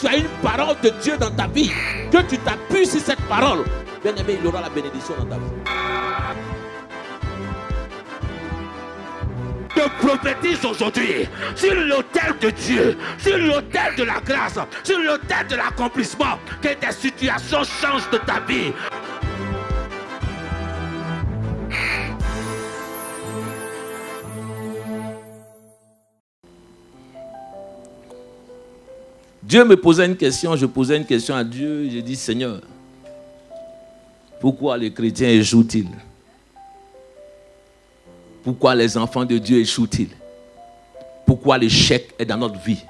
tu as une parole de Dieu dans ta vie, que tu t'appuies sur cette parole, bien aimé, il aura la bénédiction dans ta vie. Je prophétise aujourd'hui sur l'autel de Dieu, sur l'autel de la grâce, sur l'autel de l'accomplissement, que tes situations changent de ta vie. Dieu me posait une question, je posais une question à Dieu, j'ai dit, Seigneur, pourquoi les chrétiens échouent-ils? Pourquoi les enfants de Dieu échouent-ils? Pourquoi l'échec est dans notre vie?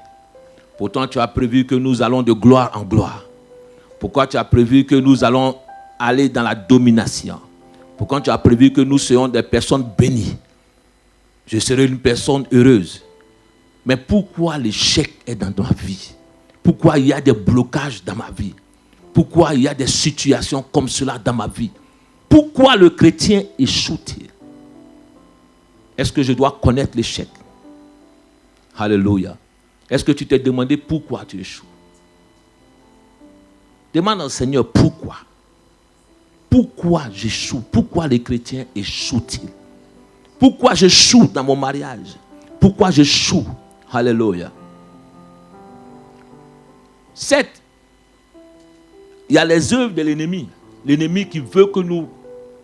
Pourtant, tu as prévu que nous allons de gloire en gloire. Pourquoi tu as prévu que nous allons aller dans la domination? Pourquoi tu as prévu que nous serons des personnes bénies? Je serai une personne heureuse. Mais pourquoi l'échec est dans ma vie? Pourquoi il y a des blocages dans ma vie? Pourquoi il y a des situations comme cela dans ma vie? Pourquoi le chrétien échoue-t-il? Est-ce que je dois connaître l'échec? Alléluia. Est-ce que tu t'es demandé pourquoi tu échoues? Demande au Seigneur pourquoi. Pourquoi j'échoue? Pourquoi les chrétiens échouent-ils? Pourquoi j'échoue dans mon mariage? Pourquoi j'échoue? Alléluia. 7. Il y a les œuvres de l'ennemi. L'ennemi qui veut que nous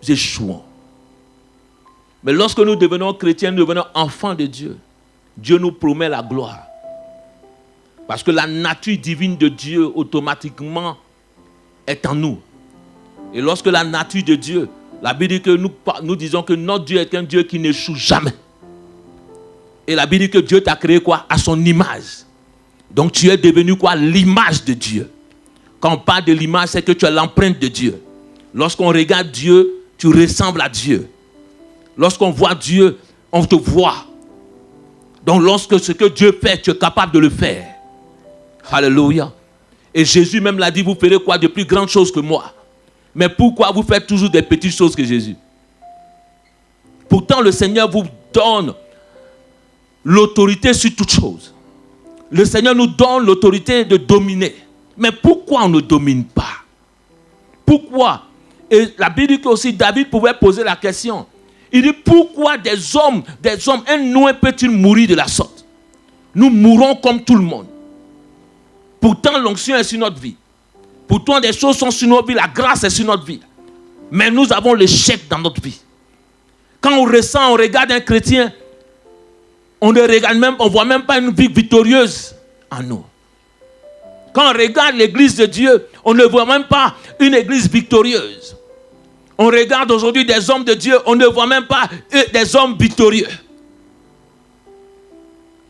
échouons. Mais lorsque nous devenons chrétiens, nous devenons enfants de Dieu. Dieu nous promet la gloire. Parce que la nature divine de Dieu automatiquement est en nous. Et lorsque la nature de Dieu, la Bible dit que nous disons que notre Dieu est un Dieu qui n'échoue jamais. Et la Bible dit que Dieu t'a créé quoi? À son image. Donc tu es devenu quoi? L'image de Dieu. Quand on parle de l'image, c'est que tu as l'empreinte de Dieu. Lorsqu'on regarde Dieu, tu ressembles à Dieu. Lorsqu'on voit Dieu, on te voit. Donc lorsque ce que Dieu fait, tu es capable de le faire. Alléluia. Et Jésus même l'a dit, vous ferez quoi de plus grandes choses que moi? Mais pourquoi vous faites toujours des petites choses que Jésus? Pourtant le Seigneur vous donne l'autorité sur toutes choses. Le Seigneur nous donne l'autorité de dominer. Mais pourquoi on ne domine pas? Pourquoi? Et la Bible dit que aussi David pouvait poser la question. Il dit pourquoi des hommes, un Noé peut-il mourir de la sorte? Nous mourrons comme tout le monde. Pourtant l'onction est sur notre vie. Pourtant des choses sont sur notre vie, la grâce est sur notre vie. Mais nous avons l'échec dans notre vie. Quand on ressent, on regarde un chrétien, on ne regarde même, on voit même pas une vie victorieuse en nous. Quand on regarde l'église de Dieu, on ne voit même pas une église victorieuse. On regarde aujourd'hui des hommes de Dieu, on ne voit même pas des hommes victorieux.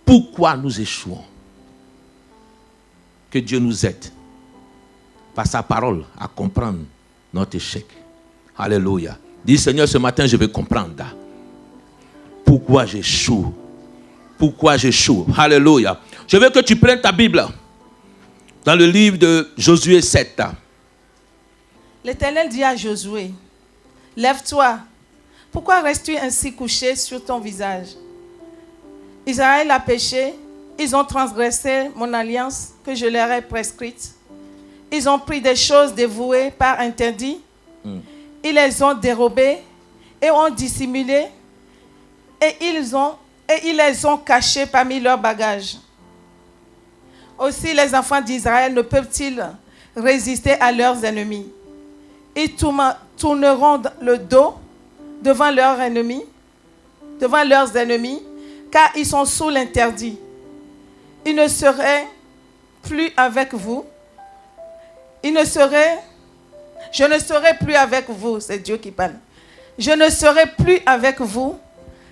Pourquoi nous échouons? Que Dieu nous aide par sa parole à comprendre notre échec. Alléluia. Dis Seigneur, ce matin je vais comprendre. Pourquoi j'échoue? Pourquoi j'échoue? Alléluia. Je veux que tu prennes ta Bible dans le livre de Josué 7. L'Éternel dit à Josué, lève-toi. Pourquoi restes-tu ainsi couché sur ton visage? Israël a péché. Ils ont transgressé mon alliance que je leur ai prescrite. Ils ont pris des choses dévouées par interdit. Ils les ont dérobées et ont dissimulé. Et ils les ont cachées parmi leurs bagages. Aussi les enfants d'Israël ne peuvent-ils résister à leurs ennemis? Ils tourneront le dos devant leurs ennemis, car ils sont sous l'interdit. Ils ne seraient plus avec vous. Je ne serai plus avec vous, c'est Dieu qui parle. Je ne serai plus avec vous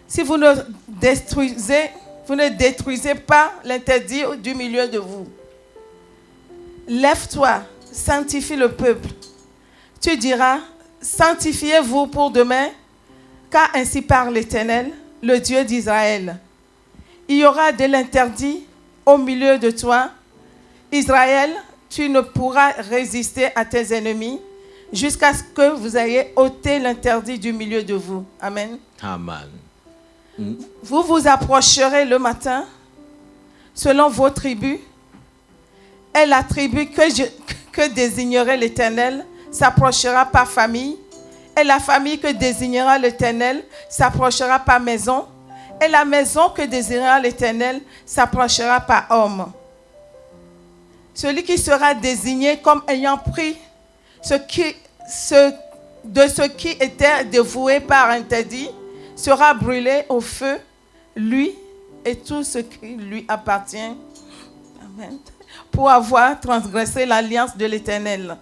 si vous ne détruisez pas l'interdit du milieu de vous. Lève-toi, sanctifie le peuple. Tu diras, sanctifiez-vous pour demain, car ainsi parle l'Éternel, le Dieu d'Israël. Il y aura de l'interdit au milieu de toi. Israël, tu ne pourras résister à tes ennemis jusqu'à ce que vous ayez ôté l'interdit du milieu de vous. Amen. Amen. Vous vous approcherez le matin selon vos tribus Et la tribu que désignerait l'Éternel s'approchera par famille. Et la famille que désignera l'Éternel s'approchera par maison. Et la maison que désignera l'Éternel s'approchera par homme. Celui qui sera désigné comme ayant pris de ce qui était dévoué par interdit sera brûlé au feu, lui et tout ce qui lui appartient. Amen. Pour avoir transgressé l'alliance de l'Éternel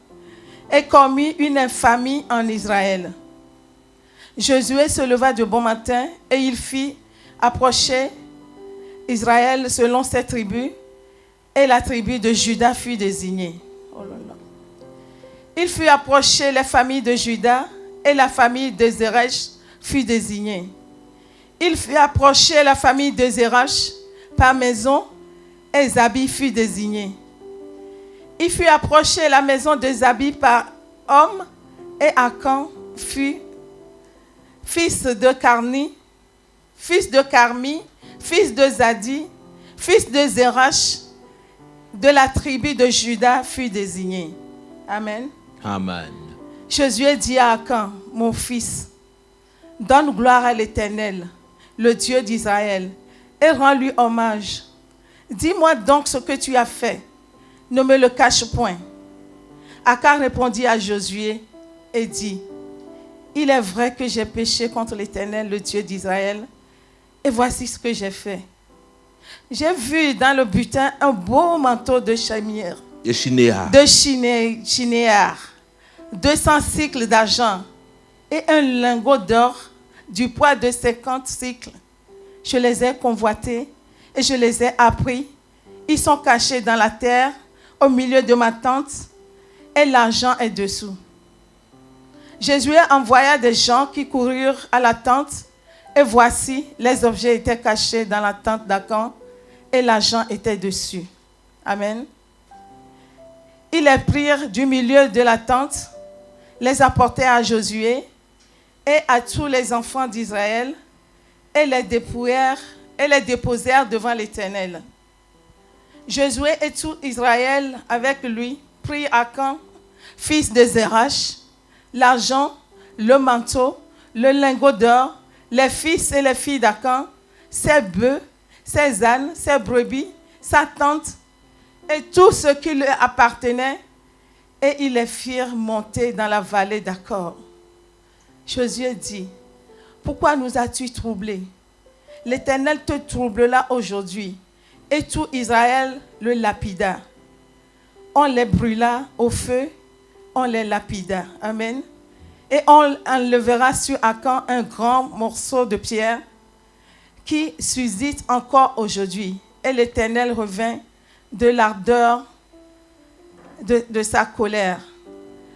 et commis une infamie en Israël. Josué se leva de bon matin et il fit approcher Israël selon ses tribus, et la tribu de Juda fut désignée. Oh là là. Il fut approché les familles de Juda, et la famille de Zérach fut désignée. Il fut approché la famille de Zérach par maison, et Zabi fut désigné. Il fut approché la maison de Zabi par homme, et Akan fut fils de Carmi, fils de Zadi, fils de Zérach, de la tribu de Juda fut désigné. Amen. Amen. Josué dit à Akan, mon fils, donne gloire à l'Éternel, le Dieu d'Israël, et rends-lui hommage. Dis-moi donc ce que tu as fait. Ne me le cache point. Akan répondit à Josué et dit, il est vrai que j'ai péché contre l'Éternel, le Dieu d'Israël, et voici ce que j'ai fait. J'ai vu dans le butin un beau manteau de Chinéar, 200 cycles d'argent et un lingot d'or du poids de 50 cycles. Je les ai convoités et je les ai appris. Ils sont cachés dans la terre, au milieu de ma tente, et l'argent est dessous. Josué envoya des gens qui coururent à la tente, et voici, les objets étaient cachés dans la tente d'Akan, et l'argent était dessus. Amen. Ils les prirent du milieu de la tente, les apportèrent à Josué et à tous les enfants d'Israël, et les déposèrent devant l'Éternel. Josué et tout Israël avec lui prirent Akan, fils de Zérach, l'argent, le manteau, le lingot d'or, les fils et les filles d'Akan, ses bœufs, ses ânes, ses brebis, sa tente et tout ce qui lui appartenait, et ils les firent monter dans la vallée d'Accord. Josué dit, pourquoi nous as-tu troublés? L'Éternel te troublera aujourd'hui. Et tout Israël le lapida. On les brûla au feu, on les lapida. Amen. Et on enlèvera sur Akan un grand morceau de pierre qui suscite encore aujourd'hui. Et l'Éternel revint de l'ardeur de sa colère.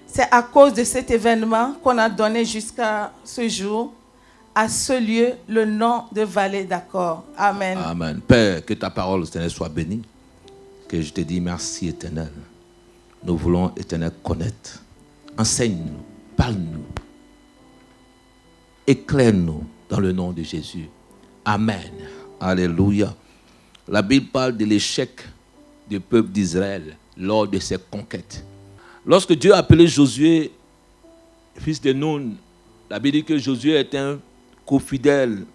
C'est à cause de cet événement qu'on a donné jusqu'à ce jour à ce lieu le nom de vallée d'Accord. Amen. Amen. Père, que ta parole, Éternel, soit bénie. Que je te dis merci, Éternel. Nous voulons, Éternel, connaître. Enseigne-nous, parle-nous. Éclaire-nous dans le nom de Jésus. Amen. Alléluia. La Bible parle de l'échec du peuple d'Israël lors de ses conquêtes. Lorsque Dieu a appelé Josué, fils de Nun, la Bible dit que Josué était un co-fidèle,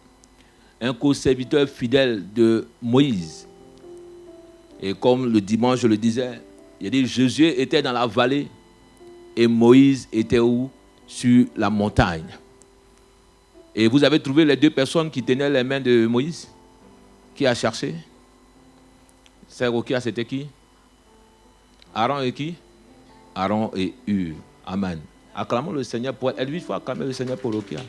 un co-serviteur fidèle de Moïse. Et comme le dimanche, je le disais, il a dit Josué était dans la vallée et Moïse était où? Sur la montagne. Et vous avez trouvé les deux personnes qui tenaient les mains de Moïse? Qui a cherché? C'était qui? Aaron et qui? Aaron et Hur. Amen. Acclamons le Seigneur pour elle. Il faut acclamer le Seigneur pour Rokia.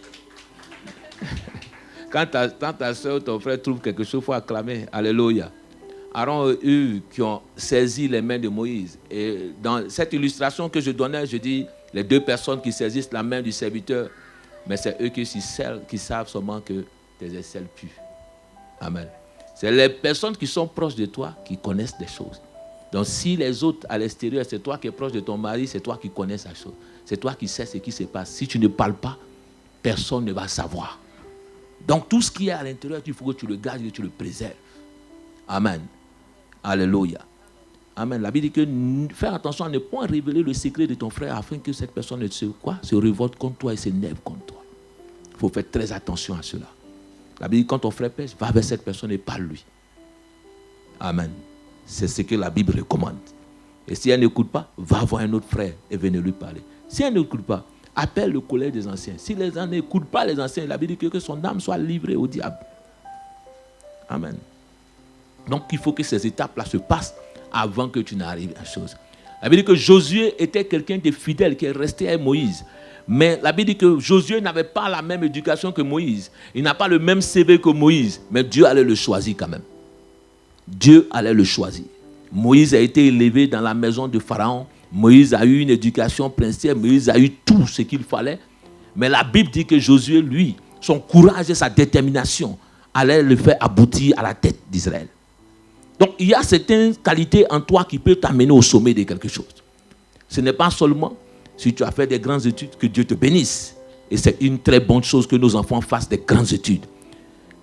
Quand ta soeur ou ton frère trouve quelque chose, il faut acclamer. Alléluia. Aaron et Hur qui ont saisi les mains de Moïse. Et dans cette illustration que je donnais, je dis les deux personnes qui saisissent la main du serviteur, mais c'est eux qui savent seulement que tes aisselles puent. Amen. C'est les personnes qui sont proches de toi qui connaissent des choses. Donc si les autres à l'extérieur, c'est toi qui es proche de ton mari, c'est toi qui connais sa chose. C'est toi qui sais ce qui se passe. Si tu ne parles pas, personne ne va savoir. Donc tout ce qui est à l'intérieur, il faut que tu le gardes et que tu le préserves. Amen. Alléluia. Amen. La Bible dit que fais attention à ne point révéler le secret de ton frère afin que cette personne ne se révolte contre toi et s'énerve contre toi. Il faut faire très attention à cela. La Bible dit quand ton frère pêche, va vers cette personne et parle-lui. Amen. C'est ce que la Bible recommande. Et si elle n'écoute pas, va voir un autre frère et venez lui parler. Si elle n'écoute pas, appelle le collège des anciens. Si les gens n'écoutent pas les anciens, la Bible dit que son âme soit livrée au diable. Amen. Donc il faut que ces étapes-là se passent avant que tu n'arrives à chose. La Bible dit que Josué était quelqu'un de fidèle qui est resté à Moïse. Mais la Bible dit que Josué n'avait pas la même éducation que Moïse. Il n'a pas le même CV que Moïse. Mais Dieu allait le choisir quand même. Dieu allait le choisir. Moïse a été élevé dans la maison de Pharaon. Moïse a eu une éducation princière. Moïse a eu tout ce qu'il fallait. Mais la Bible dit que Josué, lui, son courage et sa détermination allaient le faire aboutir à la tête d'Israël. Donc, il y a certaines qualités en toi qui peuvent t'amener au sommet de quelque chose. Ce n'est pas seulement si tu as fait des grandes études que Dieu te bénisse. Et c'est une très bonne chose que nos enfants fassent des grandes études.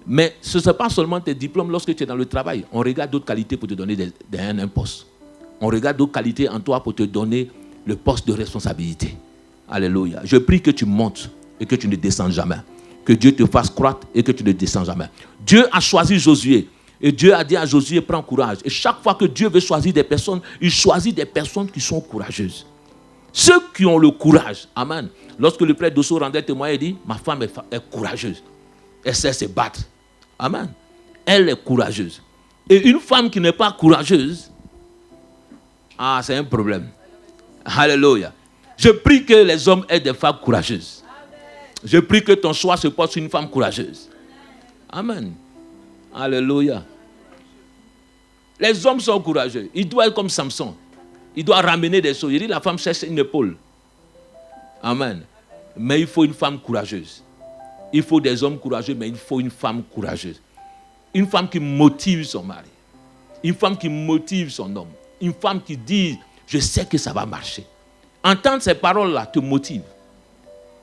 Mais ce n'est pas seulement tes diplômes lorsque tu es dans le travail. On regarde d'autres qualités pour te donner un poste. On regarde d'autres qualités en toi pour te donner le poste de responsabilité. Alléluia. Je prie que tu montes et que tu ne descends jamais. Que Dieu te fasse croître et que tu ne descends jamais. Dieu a choisi Josué. Et Dieu a dit à Josué, prends courage. Et chaque fois que Dieu veut choisir des personnes, il choisit des personnes qui sont courageuses. Ceux qui ont le courage. Amen. Lorsque le prêtre d'Osso rendait témoin, il dit, ma femme est courageuse. Elle sait se battre. Amen. Elle est courageuse. Et une femme qui n'est pas courageuse, c'est un problème. Alléluia. Je prie que les hommes aient des femmes courageuses. Je prie que ton choix se porte sur une femme courageuse. Amen. Alléluia. Les hommes sont courageux. Ils doivent être comme Samson. Il doit ramener des choses. Il dit la femme cherche une épaule. Amen. Mais il faut une femme courageuse. Il faut des hommes courageux, mais il faut une femme courageuse. Une femme qui motive son mari. Une femme qui motive son homme. Une femme qui dit, je sais que ça va marcher. Entendre ces paroles-là te motive.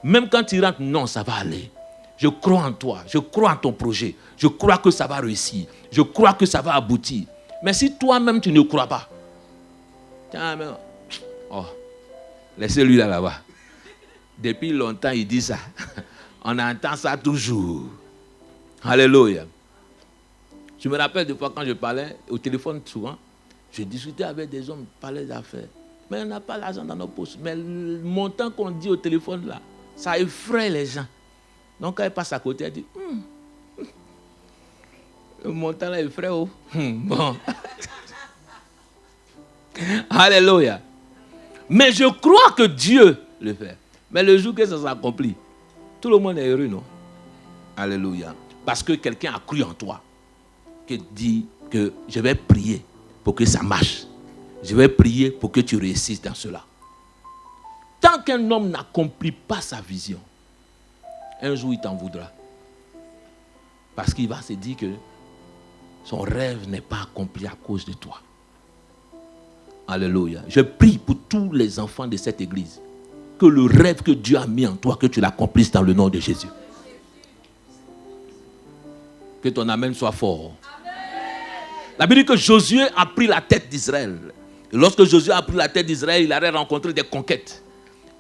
Même quand tu rentres, non, ça va aller. Je crois en toi. Je crois en ton projet. Je crois que ça va réussir. Je crois que ça va aboutir. Mais si toi-même, tu ne crois pas, laissez-lui là-bas. Depuis longtemps, il dit ça. On entend ça toujours. Alléluia. Je me rappelle des fois quand je parlais au téléphone souvent, je discutais avec des hommes, je parlais d'affaires. Mais on n'a pas l'argent dans nos poches. Mais le montant qu'on dit au téléphone là, ça effraie les gens. Donc quand elle passe à côté, elle dit, le montant là effraie. Bon. Alléluia. Mais je crois que Dieu le fait. Mais le jour que ça s'accomplit, tout le monde est heureux, non? Alléluia. Parce que quelqu'un a cru en toi. Qui dit que je vais prier pour que ça marche. Je vais prier pour que tu réussisses dans cela. Tant qu'un homme n'accomplit pas sa vision, un jour il t'en voudra. Parce qu'il va se dire que son rêve n'est pas accompli à cause de toi. Alléluia. Je prie pour tous les enfants de cette église. Que le rêve que Dieu a mis en toi, que tu l'accomplisses dans le nom de Jésus. Que ton amen soit fort. La Bible dit que Josué a pris la tête d'Israël. Et lorsque Josué a pris la tête d'Israël, il allait rencontrer des conquêtes.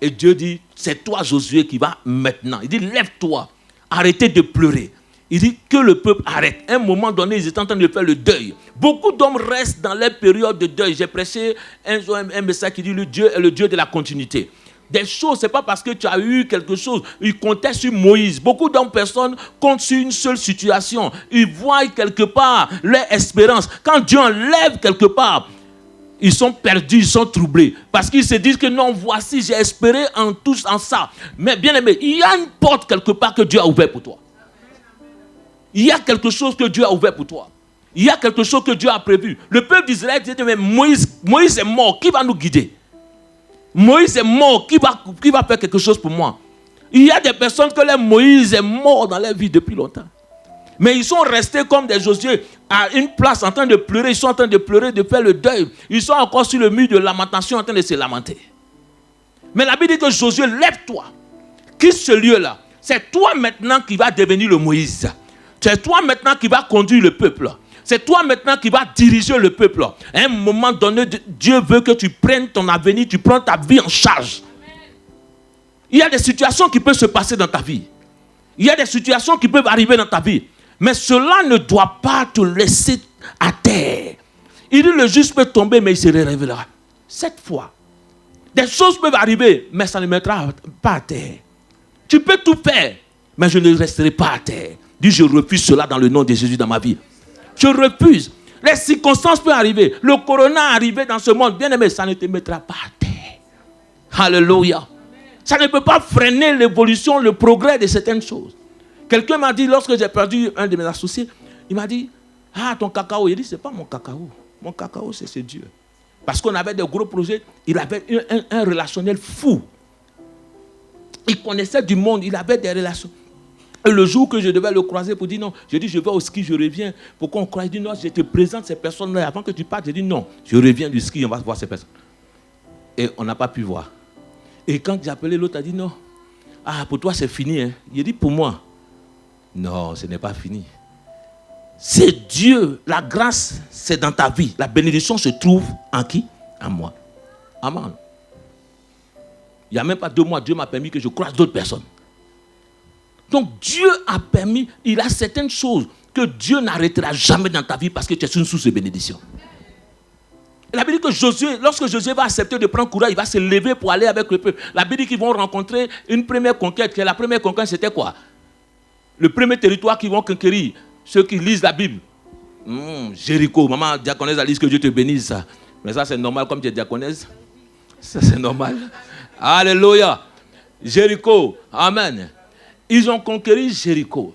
Et Dieu dit, c'est toi Josué qui va maintenant. Il dit, lève-toi, arrêtez de pleurer. Il dit que le peuple arrête. À un moment donné, ils étaient en train de faire le deuil. Beaucoup d'hommes restent dans leur période de deuil. J'ai prêché un message qui dit, le Dieu est le Dieu de la continuité. Des choses, ce n'est pas parce que tu as eu quelque chose. Ils comptaient sur Moïse. Beaucoup d'hommes, personnes comptent sur une seule situation. Ils voient quelque part leur espérance. Quand Dieu enlève quelque part, ils sont perdus, ils sont troublés. Parce qu'ils se disent que non, voici, j'ai espéré en tout, en ça. Mais bien aimé, il y a une porte quelque part que Dieu a ouverte pour toi. Il y a quelque chose que Dieu a ouvert pour toi. Il y a quelque chose que Dieu a prévu. Le peuple d'Israël disait, mais Moïse est mort, qui va nous guider? Moïse est mort, qui va faire quelque chose pour moi? Il y a des personnes que Moïse est mort dans leur vie depuis longtemps. Mais ils sont restés comme des Josué à une place en train de pleurer. Ils sont en train de pleurer, de faire le deuil. Ils sont encore sur le mur de lamentation en train de se lamenter. Mais la Bible dit que Josué, lève-toi. Quitte ce lieu-là. C'est toi maintenant qui vas devenir le Moïse. C'est toi maintenant qui vas conduire le peuple. C'est toi maintenant qui vas diriger le peuple. À un moment donné, Dieu veut que tu prennes ton avenir, tu prends ta vie en charge. Il y a des situations qui peuvent se passer dans ta vie. Il y a des situations qui peuvent arriver dans ta vie. Mais cela ne doit pas te laisser à terre. Il dit le juste peut tomber, mais il se révélera. 7 fois. Des choses peuvent arriver, mais ça ne mettra pas à terre. Tu peux tout faire, mais je ne resterai pas à terre. Dis, je refuse cela dans le nom de Jésus dans ma vie. Je refuse. Les circonstances peuvent arriver. Le corona est arrivé dans ce monde. Bien aimé, ça ne te mettra pas à terre. Alléluia. Ça ne peut pas freiner l'évolution, le progrès de certaines choses. Quelqu'un m'a dit, lorsque j'ai perdu un de mes associés, il m'a dit, ah, ton cacao. Il dit, ce n'est pas mon cacao. Mon cacao, c'est Dieu. Parce qu'on avait des gros projets, il avait un relationnel fou. Il connaissait du monde, il avait des relations. Et le jour que je devais le croiser pour dire non, je dis je vais au ski, je reviens. Pourquoi on croit? Il dit non, je te présente ces personnes-là. Avant que tu partes, je dis non, je reviens du ski, on va voir ces personnes. Et on n'a pas pu voir. Et quand j'ai appelé l'autre, il a dit non, ah pour toi c'est fini. Hein. Il a dit pour moi, non, ce n'est pas fini. C'est Dieu, la grâce c'est dans ta vie. La bénédiction se trouve en qui? En moi. Amen. Il n'y a même pas 2 mois, Dieu m'a permis que je croise d'autres personnes. Donc Dieu a permis, il a certaines choses que Dieu n'arrêtera jamais dans ta vie parce que tu es une source de bénédiction. La Bible dit que Josué, lorsque Josué va accepter de prendre courage, il va se lever pour aller avec le peuple. La Bible dit qu'ils vont rencontrer une première conquête. La première conquête, c'était quoi? Le premier territoire qu'ils vont conquérir, ceux qui lisent la Bible. Jéricho, maman diaconesse a dit que Dieu te bénisse. Ça. Mais ça c'est normal comme tu es diaconesse. Ça c'est normal. Alléluia. Jéricho, amen. Ils ont conquéri Jéricho.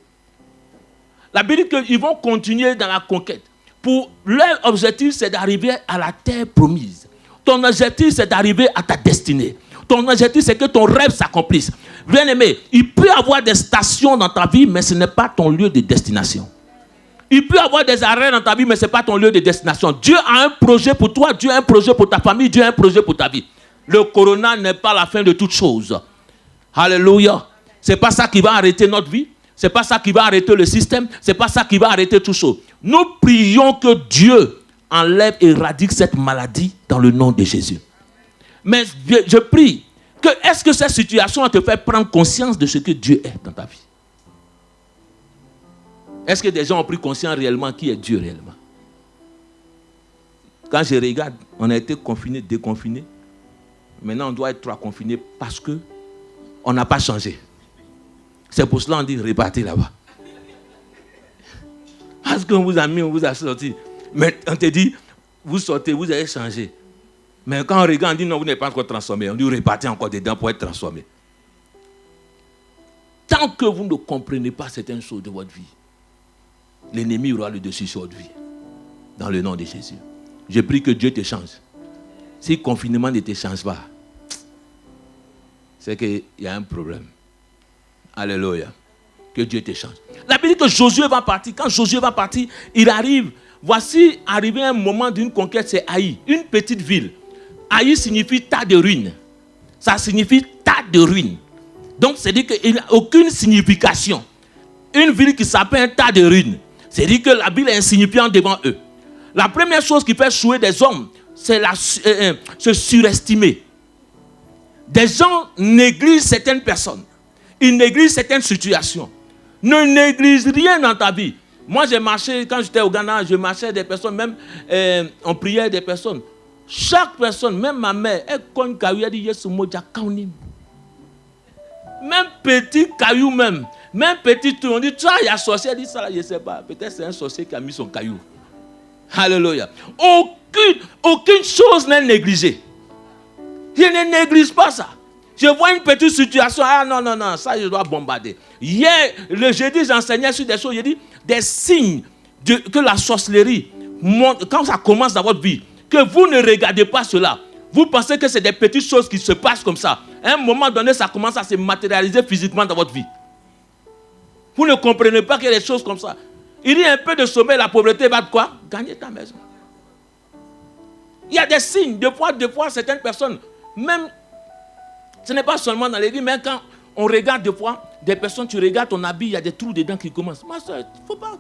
La Bible dit qu'ils vont continuer dans la conquête. Pour leur objectif, c'est d'arriver à la terre promise. Ton objectif, c'est d'arriver à ta destinée. Ton objectif, c'est que ton rêve s'accomplisse. Bien aimé, il peut y avoir des stations dans ta vie, mais ce n'est pas ton lieu de destination. Il peut y avoir des arrêts dans ta vie, mais ce n'est pas ton lieu de destination. Dieu a un projet pour toi, Dieu a un projet pour ta famille, Dieu a un projet pour ta vie. Le corona n'est pas la fin de toute chose. Alléluia. Ce n'est pas ça qui va arrêter notre vie. Ce n'est pas ça qui va arrêter le système. Ce n'est pas ça qui va arrêter tout ça. Nous prions que Dieu enlève et éradique cette maladie dans le nom de Jésus. Mais je prie que est-ce que cette situation te fait prendre conscience de ce que Dieu est dans ta vie? Est-ce que des gens ont pris conscience réellement qui est Dieu réellement? Quand je regarde, on a été confinés, déconfinés. Maintenant, on doit être 3 confinés parce qu'on n'a pas changé. C'est pour cela qu'on dit repartez là-bas. Parce qu'on vous a mis, on vous a sorti. Mais on te dit, vous sortez, vous allez changer. Mais quand on regarde, on dit non, vous n'êtes pas encore transformé. On dit repartez encore dedans pour être transformé. Tant que vous ne comprenez pas certaines choses de votre vie, l'ennemi aura le dessus sur votre vie. Dans le nom de Jésus. Je prie que Dieu te change. Si le confinement ne te change pas, c'est qu'il y a un problème. Alléluia. Que Dieu te change. La Bible dit que Josué va partir. Quand Josué va partir, il arrive. Voici arrivé un moment d'une conquête, c'est Haï, une petite ville. Haï signifie tas de ruines. Ça signifie tas de ruines. Donc, c'est-à-dire qu'il n'y a aucune signification. Une ville qui s'appelle un tas de ruines. C'est-à-dire que la ville est insignifiante devant eux. La première chose qui fait échouer des hommes, c'est se surestimer. Des gens négligent certaines personnes. Ils négligent certaines situations. Ne néglige rien dans ta vie. Moi, j'ai marché, quand j'étais au Ghana, je marchais des personnes, même on priait des personnes. Chaque personne, même ma mère, elle connaît caillou, elle dit Yesu moja kaunim. Même petit caillou même petit tout, on dit tu vois, il y a sorcier, elle dit ça, je ne sais pas. Peut-être c'est un sorcier qui a mis son caillou. Alléluia. Aucune chose n'est négligée. Je ne néglige pas ça. Je vois une petite situation, ah non, ça je dois bombarder. Hier, le jeudi, j'enseignais sur des choses, j'ai dit des signes que la sorcellerie montre, quand ça commence dans votre vie, que vous ne regardez pas cela. Vous pensez que c'est des petites choses qui se passent comme ça. À un moment donné, ça commence à se matérialiser physiquement dans votre vie. Vous ne comprenez pas qu'il y a des choses comme ça. Il y a un peu de sommeil, la pauvreté va de quoi? Gagner ta maison. Il y a des signes. Des fois, certaines personnes, même, ce n'est pas seulement dans l'église, mais quand on regarde des fois, des personnes, tu regardes ton habit, il y a des trous dedans qui commencent. Ma soeur, il ne faut pas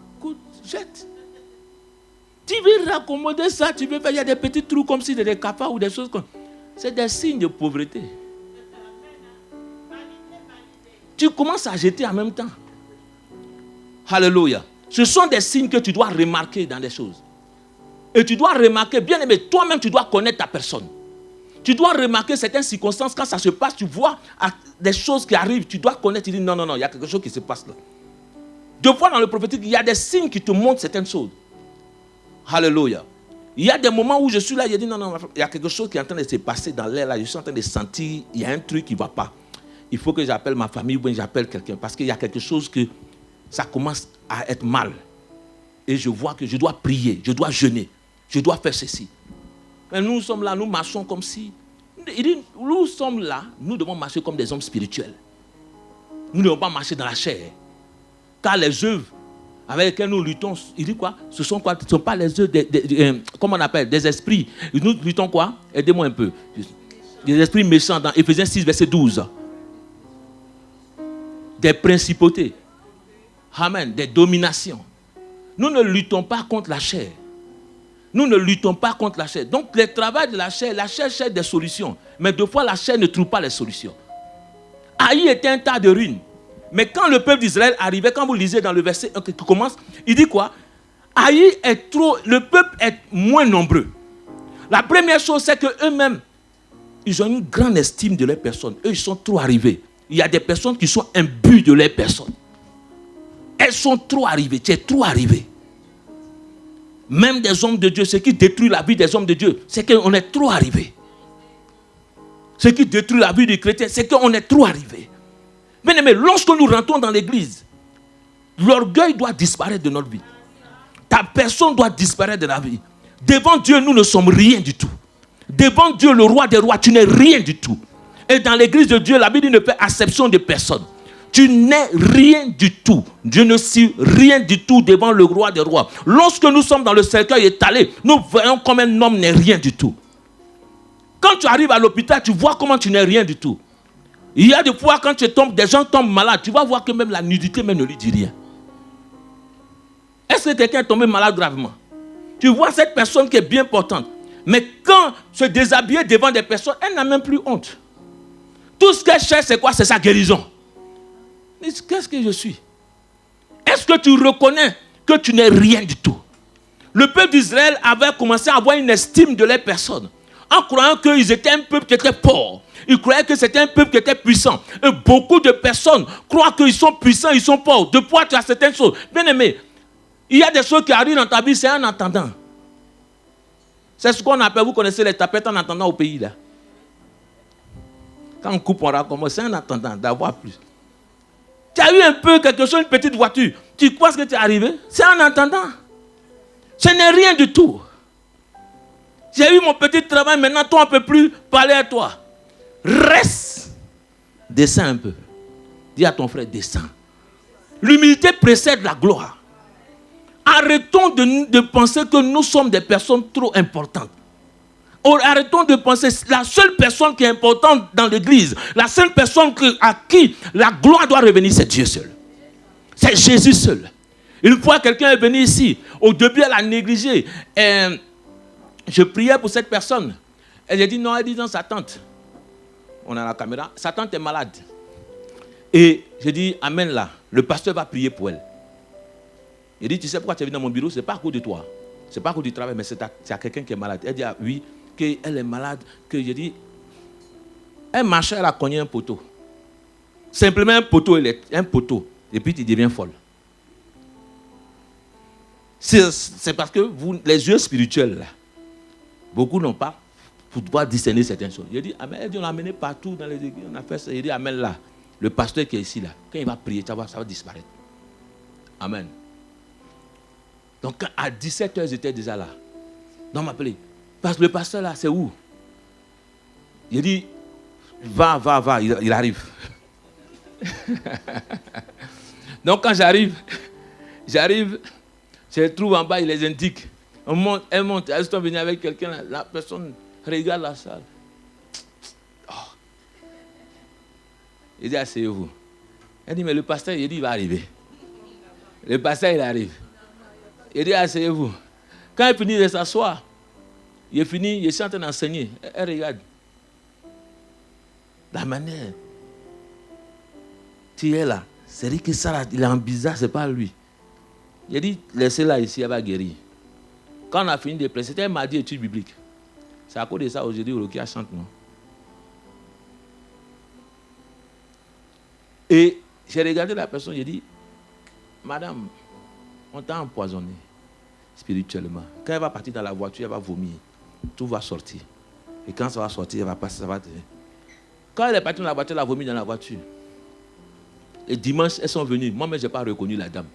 jette. Tu veux raccommoder ça, tu veux faire, il y a des petits trous comme si c'était des cafards ou des choses comme ça. C'est des signes de pauvreté. Tu commences à jeter en même temps. Alléluia. Ce sont des signes que tu dois remarquer dans des choses. Et tu dois remarquer, bien aimé, toi-même tu dois connaître ta personne. Tu dois remarquer certaines circonstances, quand ça se passe, tu vois des choses qui arrivent, tu dois connaître, tu dis non, il y a quelque chose qui se passe là. Deux fois dans le prophétique, il y a des signes qui te montrent certaines choses. Alléluia. Il y a des moments où je suis là, je dis non, il y a quelque chose qui est en train de se passer dans l'air là, je suis en train de sentir, il y a un truc qui ne va pas. Il faut que j'appelle ma famille ou bien j'appelle quelqu'un, parce qu'il y a quelque chose que ça commence à être mal. Et je vois que je dois prier, je dois jeûner, je dois faire ceci. Mais nous sommes là, nous marchons comme si... Il dit, nous sommes là, nous devons marcher comme des hommes spirituels. Nous ne devons pas marcher dans la chair. Car les œuvres avec lesquelles nous luttons, il dit quoi? Ce sont quoi? Ce ne sont pas les œuvres, comment on appelle? Des esprits. Nous luttons quoi? Aidez-moi un peu. Des esprits méchants dans Éphésiens 6, verset 12. Des principautés. Amen. Des dominations. Nous ne luttons pas contre la chair. Nous ne luttons pas contre la chair. Donc, le travail de la chair cherche des solutions. Mais deux fois, la chair ne trouve pas les solutions. Haï était un tas de ruines. Mais quand le peuple d'Israël arrivait, quand vous lisez dans le verset qui commence, il dit quoi? Haï est trop, le peuple est moins nombreux. La première chose, c'est qu'eux-mêmes, ils ont une grande estime de leur personne. Eux, ils sont trop arrivés. Il y a des personnes qui sont imbues de leur personne. Elles sont trop arrivées. Tu es trop arrivé. Même des hommes de Dieu, ce qui détruit la vie des hommes de Dieu, c'est qu'on est trop arrivé. Ce qui détruit la vie du chrétien, c'est qu'on est trop arrivé. Bien aimé, lorsque nous rentrons dans l'église, l'orgueil doit disparaître de notre vie. Ta personne doit disparaître de la vie. Devant Dieu, nous ne sommes rien du tout. Devant Dieu, le roi des rois, tu n'es rien du tout. Et dans l'église de Dieu, la Bible ne fait acception de personne. Tu n'es rien du tout. Dieu ne suit rien du tout devant le roi des rois. Lorsque nous sommes dans le cercueil étalé, nous voyons comme un homme n'est rien du tout. Quand tu arrives à l'hôpital, tu vois comment tu n'es rien du tout. Il y a des fois quand des gens tombent malades, tu vas voir que même la nudité même ne lui dit rien. Est-ce que quelqu'un est tombé malade gravement? Tu vois cette personne qui est bien portante. Mais quand se déshabiller devant des personnes, elle n'a même plus honte. Tout ce qu'elle cherche, c'est quoi? C'est sa guérison. Qu'est-ce que je suis? Est-ce que tu reconnais que tu n'es rien du tout? Le peuple d'Israël avait commencé à avoir une estime de leur personne, en croyant qu'ils étaient un peuple qui était fort. Ils croyaient que c'était un peuple qui était puissant. Et beaucoup de personnes croient qu'ils sont puissants, ils sont forts. De fois, tu as certaines choses. Bien aimé, il y a des choses qui arrivent dans ta vie, c'est en attendant. C'est ce qu'on appelle, vous connaissez les tapettes en attendant au pays là. Quand on coupe, on recommence, c'est en attendant d'avoir plus. Tu as eu un peu quelque chose, une petite voiture. Tu crois ce que tu es arrivé? C'est en attendant. Ce n'est rien du tout. J'ai eu mon petit travail, maintenant toi on ne peut plus parler à toi. Reste. Descends un peu. Dis à ton frère, descends. L'humilité précède la gloire. Arrêtons de penser que nous sommes des personnes trop importantes. Arrêtons de penser, la seule personne qui est importante dans l'église, la seule personne à qui la gloire doit revenir, c'est Dieu seul. C'est Jésus seul. Une fois, quelqu'un est venu ici. Au début, elle a négligé. Je priais pour cette personne. Elle a dit non, elle dit dans sa tante. On a la caméra. Sa tante est malade. Et j'ai dit, amène là. Le pasteur va prier pour elle. Il dit, tu sais pourquoi tu es venu dans mon bureau? Ce n'est pas à cause de toi. Ce n'est pas à cause du travail, mais c'est à quelqu'un qui est malade. Elle dit, ah, oui, qu'elle est malade. Que j'ai dit, elle marchait, elle a cogné un poteau. Simplement un poteau. Et puis tu deviens folle. C'est parce que vous, les yeux spirituels, là, beaucoup n'ont pas pour pouvoir discerner certaines choses. Il dit, amen. Elle dit, on l'a amené partout dans les églises, on a fait ça. Il dit, amen là. Le pasteur qui est ici, là, quand il va prier, ça va disparaître. Amen. Donc à 17h, j'étais déjà là. Donc on m'a appelé. Parce que le pasteur là, c'est où? Il dit, va, il arrive. Donc quand j'arrive, je les trouve en bas, il les indique. Elle monte, elles sont venues avec quelqu'un, la personne regarde la salle. Oh. Il dit, asseyez-vous. Elle dit, mais le pasteur, il dit, il va arriver. Le pasteur, il arrive. Il dit, asseyez-vous. Quand il finit de s'asseoir, il est fini, il est en train d'enseigner. Elle regarde. La manière. Tu es là. C'est dit que ça, là, il est en bizarre, c'est pas lui. Il a dit, laissez-la ici, elle va guérir. Quand on a fini de prêcher, c'était un mardi étude biblique. C'est à cause de ça aujourd'hui, Rokia chante, non? Et j'ai regardé la personne, j'ai dit, madame, on t'a empoisonné spirituellement. Quand elle va partir dans la voiture, elle va vomir. Tout va sortir. Et quand ça va sortir, elle va passer, ça va... Quand elle est partie dans la voiture, elle a vomi dans la voiture. Et dimanche, elles sont venues. Moi-même, je n'ai pas reconnu la dame.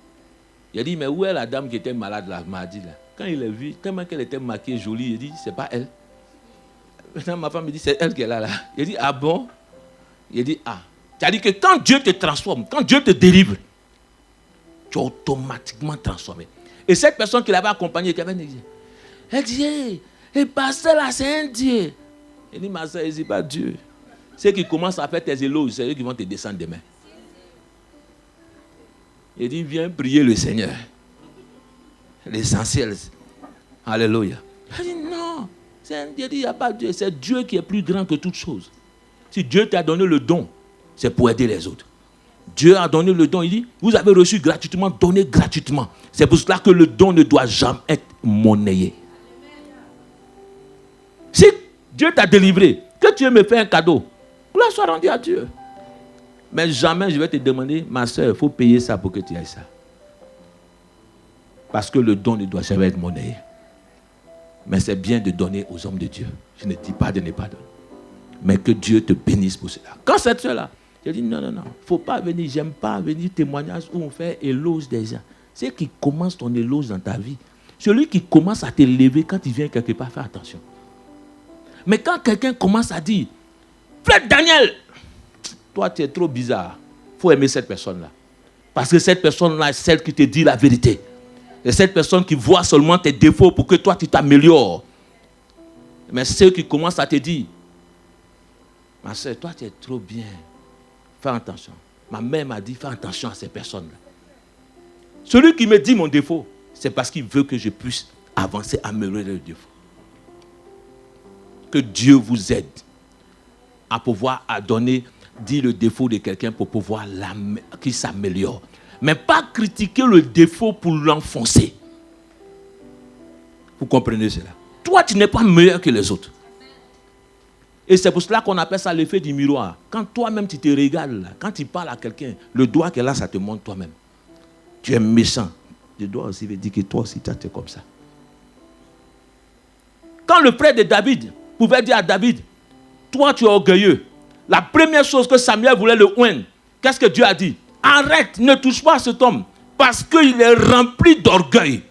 Il a dit, mais où est la dame qui était malade la mardi là? Quand il l'a vue, tellement qu'elle était maquillée, jolie, il dit, c'est pas elle. Maintenant, ma femme me dit, c'est elle qui est là. Il dit, ah bon? Il dit, ah. C'est-à-dire que quand Dieu te transforme, quand Dieu te délivre, tu es automatiquement transformé. Et cette personne qui l'avait accompagnée, qui avait dit, elle dit, hey, pasteur là, c'est un Dieu. Il dit, ma soeur, ce n'est pas Dieu. Ceux qui commencent à faire tes éloges, c'est eux qui vont te descendre demain. Il dit, viens prier le Seigneur. L'essentiel. Alléluia. Il dit, non. Il dit, il n'y a pas Dieu. C'est Dieu qui est plus grand que toute chose. Si Dieu t'a donné le don, c'est pour aider les autres. Dieu a donné le don. Il dit, vous avez reçu gratuitement, donnez gratuitement. C'est pour cela que le don ne doit jamais être monnayé. Si Dieu t'a délivré, que tu me fais un cadeau, gloire soit rendue à Dieu. Mais jamais je vais te demander, ma soeur, il faut payer ça pour que tu aies ça. Parce que le don ne doit jamais être monnayé. Mais c'est bien de donner aux hommes de Dieu. Je ne dis pas de ne pas donner. Mais que Dieu te bénisse pour cela. Quand cette soeur-là, j'ai dit non, il ne faut pas venir, j'aime pas venir témoignage où on fait éloge des gens. C'est qui commence ton éloge dans ta vie. Celui qui commence à t'élever quand il vient quelque part, fais attention. Mais quand quelqu'un commence à dire, frère Daniel, toi tu es trop bizarre, il faut aimer cette personne-là. Parce que cette personne-là est celle qui te dit la vérité. C'est cette personne qui voit seulement tes défauts pour que toi tu t'améliores. Mais ceux qui commencent à te dire, ma soeur, toi tu es trop bien, fais attention. Ma mère m'a dit, fais attention à ces personnes-là. Celui qui me dit mon défaut, c'est parce qu'il veut que je puisse avancer, améliorer le défaut. Que Dieu vous aide à pouvoir donner, dire le défaut de quelqu'un pour pouvoir qu'il s'améliore. Mais pas critiquer le défaut pour l'enfoncer. Vous comprenez cela? Toi, tu n'es pas meilleur que les autres. Et c'est pour cela qu'on appelle ça l'effet du miroir. Quand toi-même tu te regardes, là, quand tu parles à quelqu'un, le doigt qui est là, ça te montre toi-même. Tu es méchant. Le doigt aussi veut dire que toi aussi, tu es comme ça. Quand le frère de David pouvait dire à David, toi tu es orgueilleux. La première chose que Samuel voulait le oindre, qu'est-ce que Dieu a dit? Arrête, ne touche pas à cet homme, parce qu'il est rempli d'orgueil.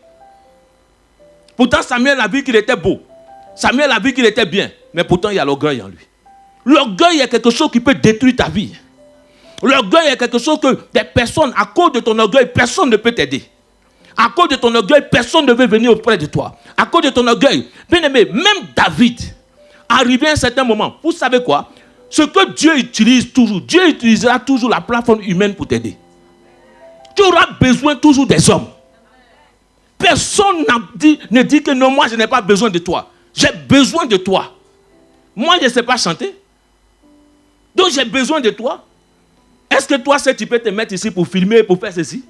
Pourtant Samuel a vu qu'il était beau. Samuel a vu qu'il était bien, mais pourtant il y a l'orgueil en lui. L'orgueil est quelque chose qui peut détruire ta vie. L'orgueil est quelque chose que des personnes, à cause de ton orgueil, personne ne peut t'aider. À cause de ton orgueil, personne ne veut venir auprès de toi. À cause de ton orgueil, bien aimé, même David, arrivé à un certain moment, vous savez quoi? Ce que Dieu utilise toujours, Dieu utilisera toujours la plateforme humaine pour t'aider. Tu auras besoin toujours des hommes. Personne ne dit que non, moi je n'ai pas besoin de toi. J'ai besoin de toi. Moi je ne sais pas chanter. Donc j'ai besoin de toi. Est-ce que toi, tu peux te mettre ici pour filmer, pour faire ceci?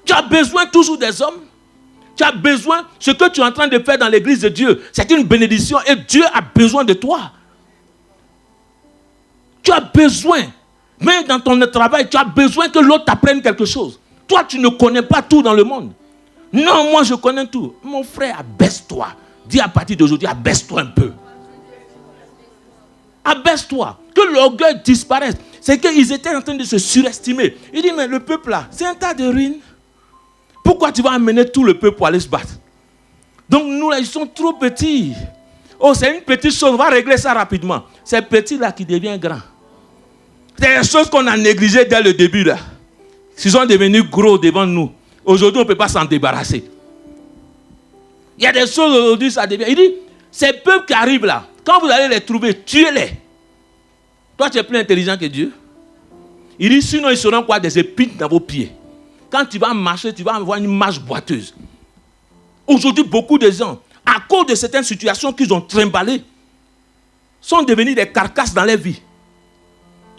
Tu as besoin toujours des hommes. Tu as besoin, ce que tu es en train de faire dans l'église de Dieu, c'est une bénédiction et Dieu a besoin de toi. Tu as besoin, même dans ton travail, tu as besoin que l'autre t'apprenne quelque chose. Toi, tu ne connais pas tout dans le monde. Non, moi je connais tout. Mon frère, abaisse-toi. Dis à partir d'aujourd'hui, abaisse-toi un peu. Abaisse-toi. Que l'orgueil disparaisse. C'est qu'ils étaient en train de se surestimer. Il dit, mais le peuple là, c'est un tas de ruines. Pourquoi tu vas amener tout le peuple pour aller se battre? Donc nous là, ils sont trop petits. Oh, c'est une petite chose, on va régler ça rapidement. C'est petit là qui devient grand. C'est des choses qu'on a négligées dès le début là. Ils sont devenus gros devant nous. Aujourd'hui, on ne peut pas s'en débarrasser. Il y a des choses aujourd'hui, ça devient... Il dit, ces peuples qui arrivent là, quand vous allez les trouver, tuez-les. Toi, tu es plus intelligent que Dieu. Il dit, sinon, ils seront quoi? Des épines dans vos pieds. Quand tu vas marcher, tu vas avoir une marche boiteuse. Aujourd'hui, beaucoup de gens, à cause de certaines situations qu'ils ont trimballées, sont devenus des carcasses dans leur vie.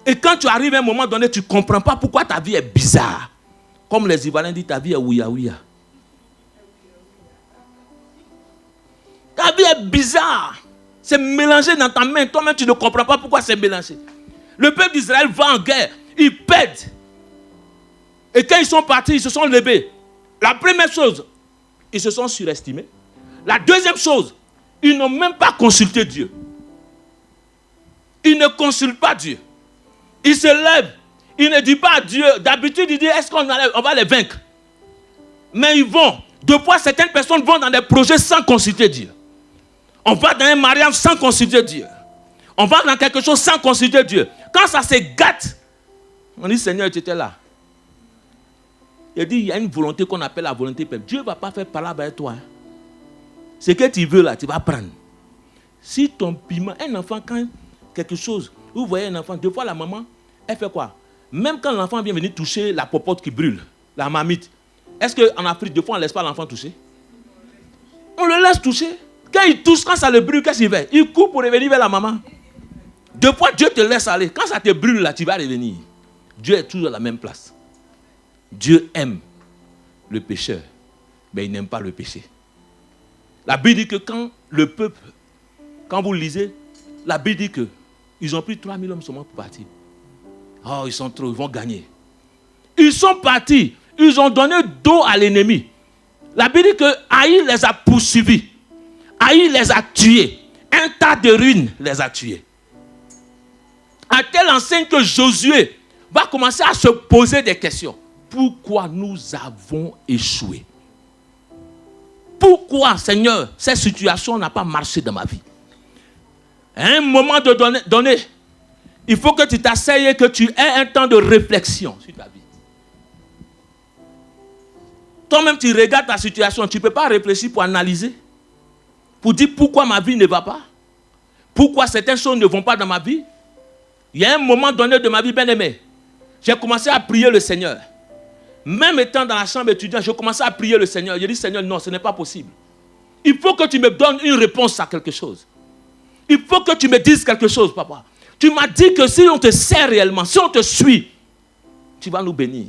Et quand tu arrives à un moment donné, tu ne comprends pas pourquoi ta vie est bizarre. Comme les Ivoiriens disent, ta vie est ouya ouya. Ta vie est bizarre. C'est mélangé dans ta main. Toi-même, tu ne comprends pas pourquoi c'est mélangé. Le peuple d'Israël va en guerre. Ils perdent. Et quand ils sont partis, ils se sont levés. La première chose, ils se sont surestimés. La deuxième chose, ils n'ont même pas consulté Dieu. Ils ne consultent pas Dieu. Ils se lèvent. Ils ne disent pas à Dieu. D'habitude, ils disent, est-ce qu'on va les vaincre? Mais ils vont. Deux fois, certaines personnes vont dans des projets sans consulter Dieu. On va dans un mariage sans consulter Dieu. On va dans quelque chose sans consulter Dieu. Quand ça se gâte, on dit, Seigneur, tu étais là. Il dit, il y a une volonté qu'on appelle la volonté peuple. Dieu ne va pas faire palabre avec toi. Hein. Ce que tu veux là, tu vas prendre. Si ton piment, un enfant, quand quelque chose, vous voyez un enfant, deux fois la maman, elle fait quoi? Même quand l'enfant vient venir toucher la popote qui brûle, la marmite, est-ce qu'en Afrique, deux fois, on ne laisse pas l'enfant toucher? On le laisse toucher. Quand il touche, quand ça le brûle, qu'est-ce qu'il fait? Il court pour revenir vers la maman. Deux fois, Dieu te laisse aller. Quand ça te brûle là, tu vas revenir. Dieu est toujours à la même place. Dieu aime le pécheur, mais il n'aime pas le péché. La Bible dit que quand le peuple, quand vous lisez, la Bible dit qu'ils ont pris 3000 hommes seulement pour partir. Oh, ils sont trop, ils vont gagner. Ils sont partis, ils ont donné dos à l'ennemi. La Bible dit que Haï les a poursuivis. Haï les a tués. Un tas de ruines les a tués. À telle enseigne que Josué va commencer à se poser des questions. Pourquoi nous avons échoué? Pourquoi, Seigneur, cette situation n'a pas marché dans ma vie? À un moment donné, il faut que tu t'asseyes et que tu aies un temps de réflexion sur ta vie. Toi-même, tu regardes ta situation, tu ne peux pas réfléchir pour analyser, pour dire pourquoi ma vie ne va pas, pourquoi certaines choses ne vont pas dans ma vie. Il y a un moment donné de ma vie, bien-aimé, j'ai commencé à prier le Seigneur. Même étant dans la chambre étudiante, je commençais à prier le Seigneur. Je dis, Seigneur, non, ce n'est pas possible. Il faut que tu me donnes une réponse à quelque chose. Il faut que tu me dises quelque chose, papa. Tu m'as dit que si on te sert réellement, si on te suit, tu vas nous bénir.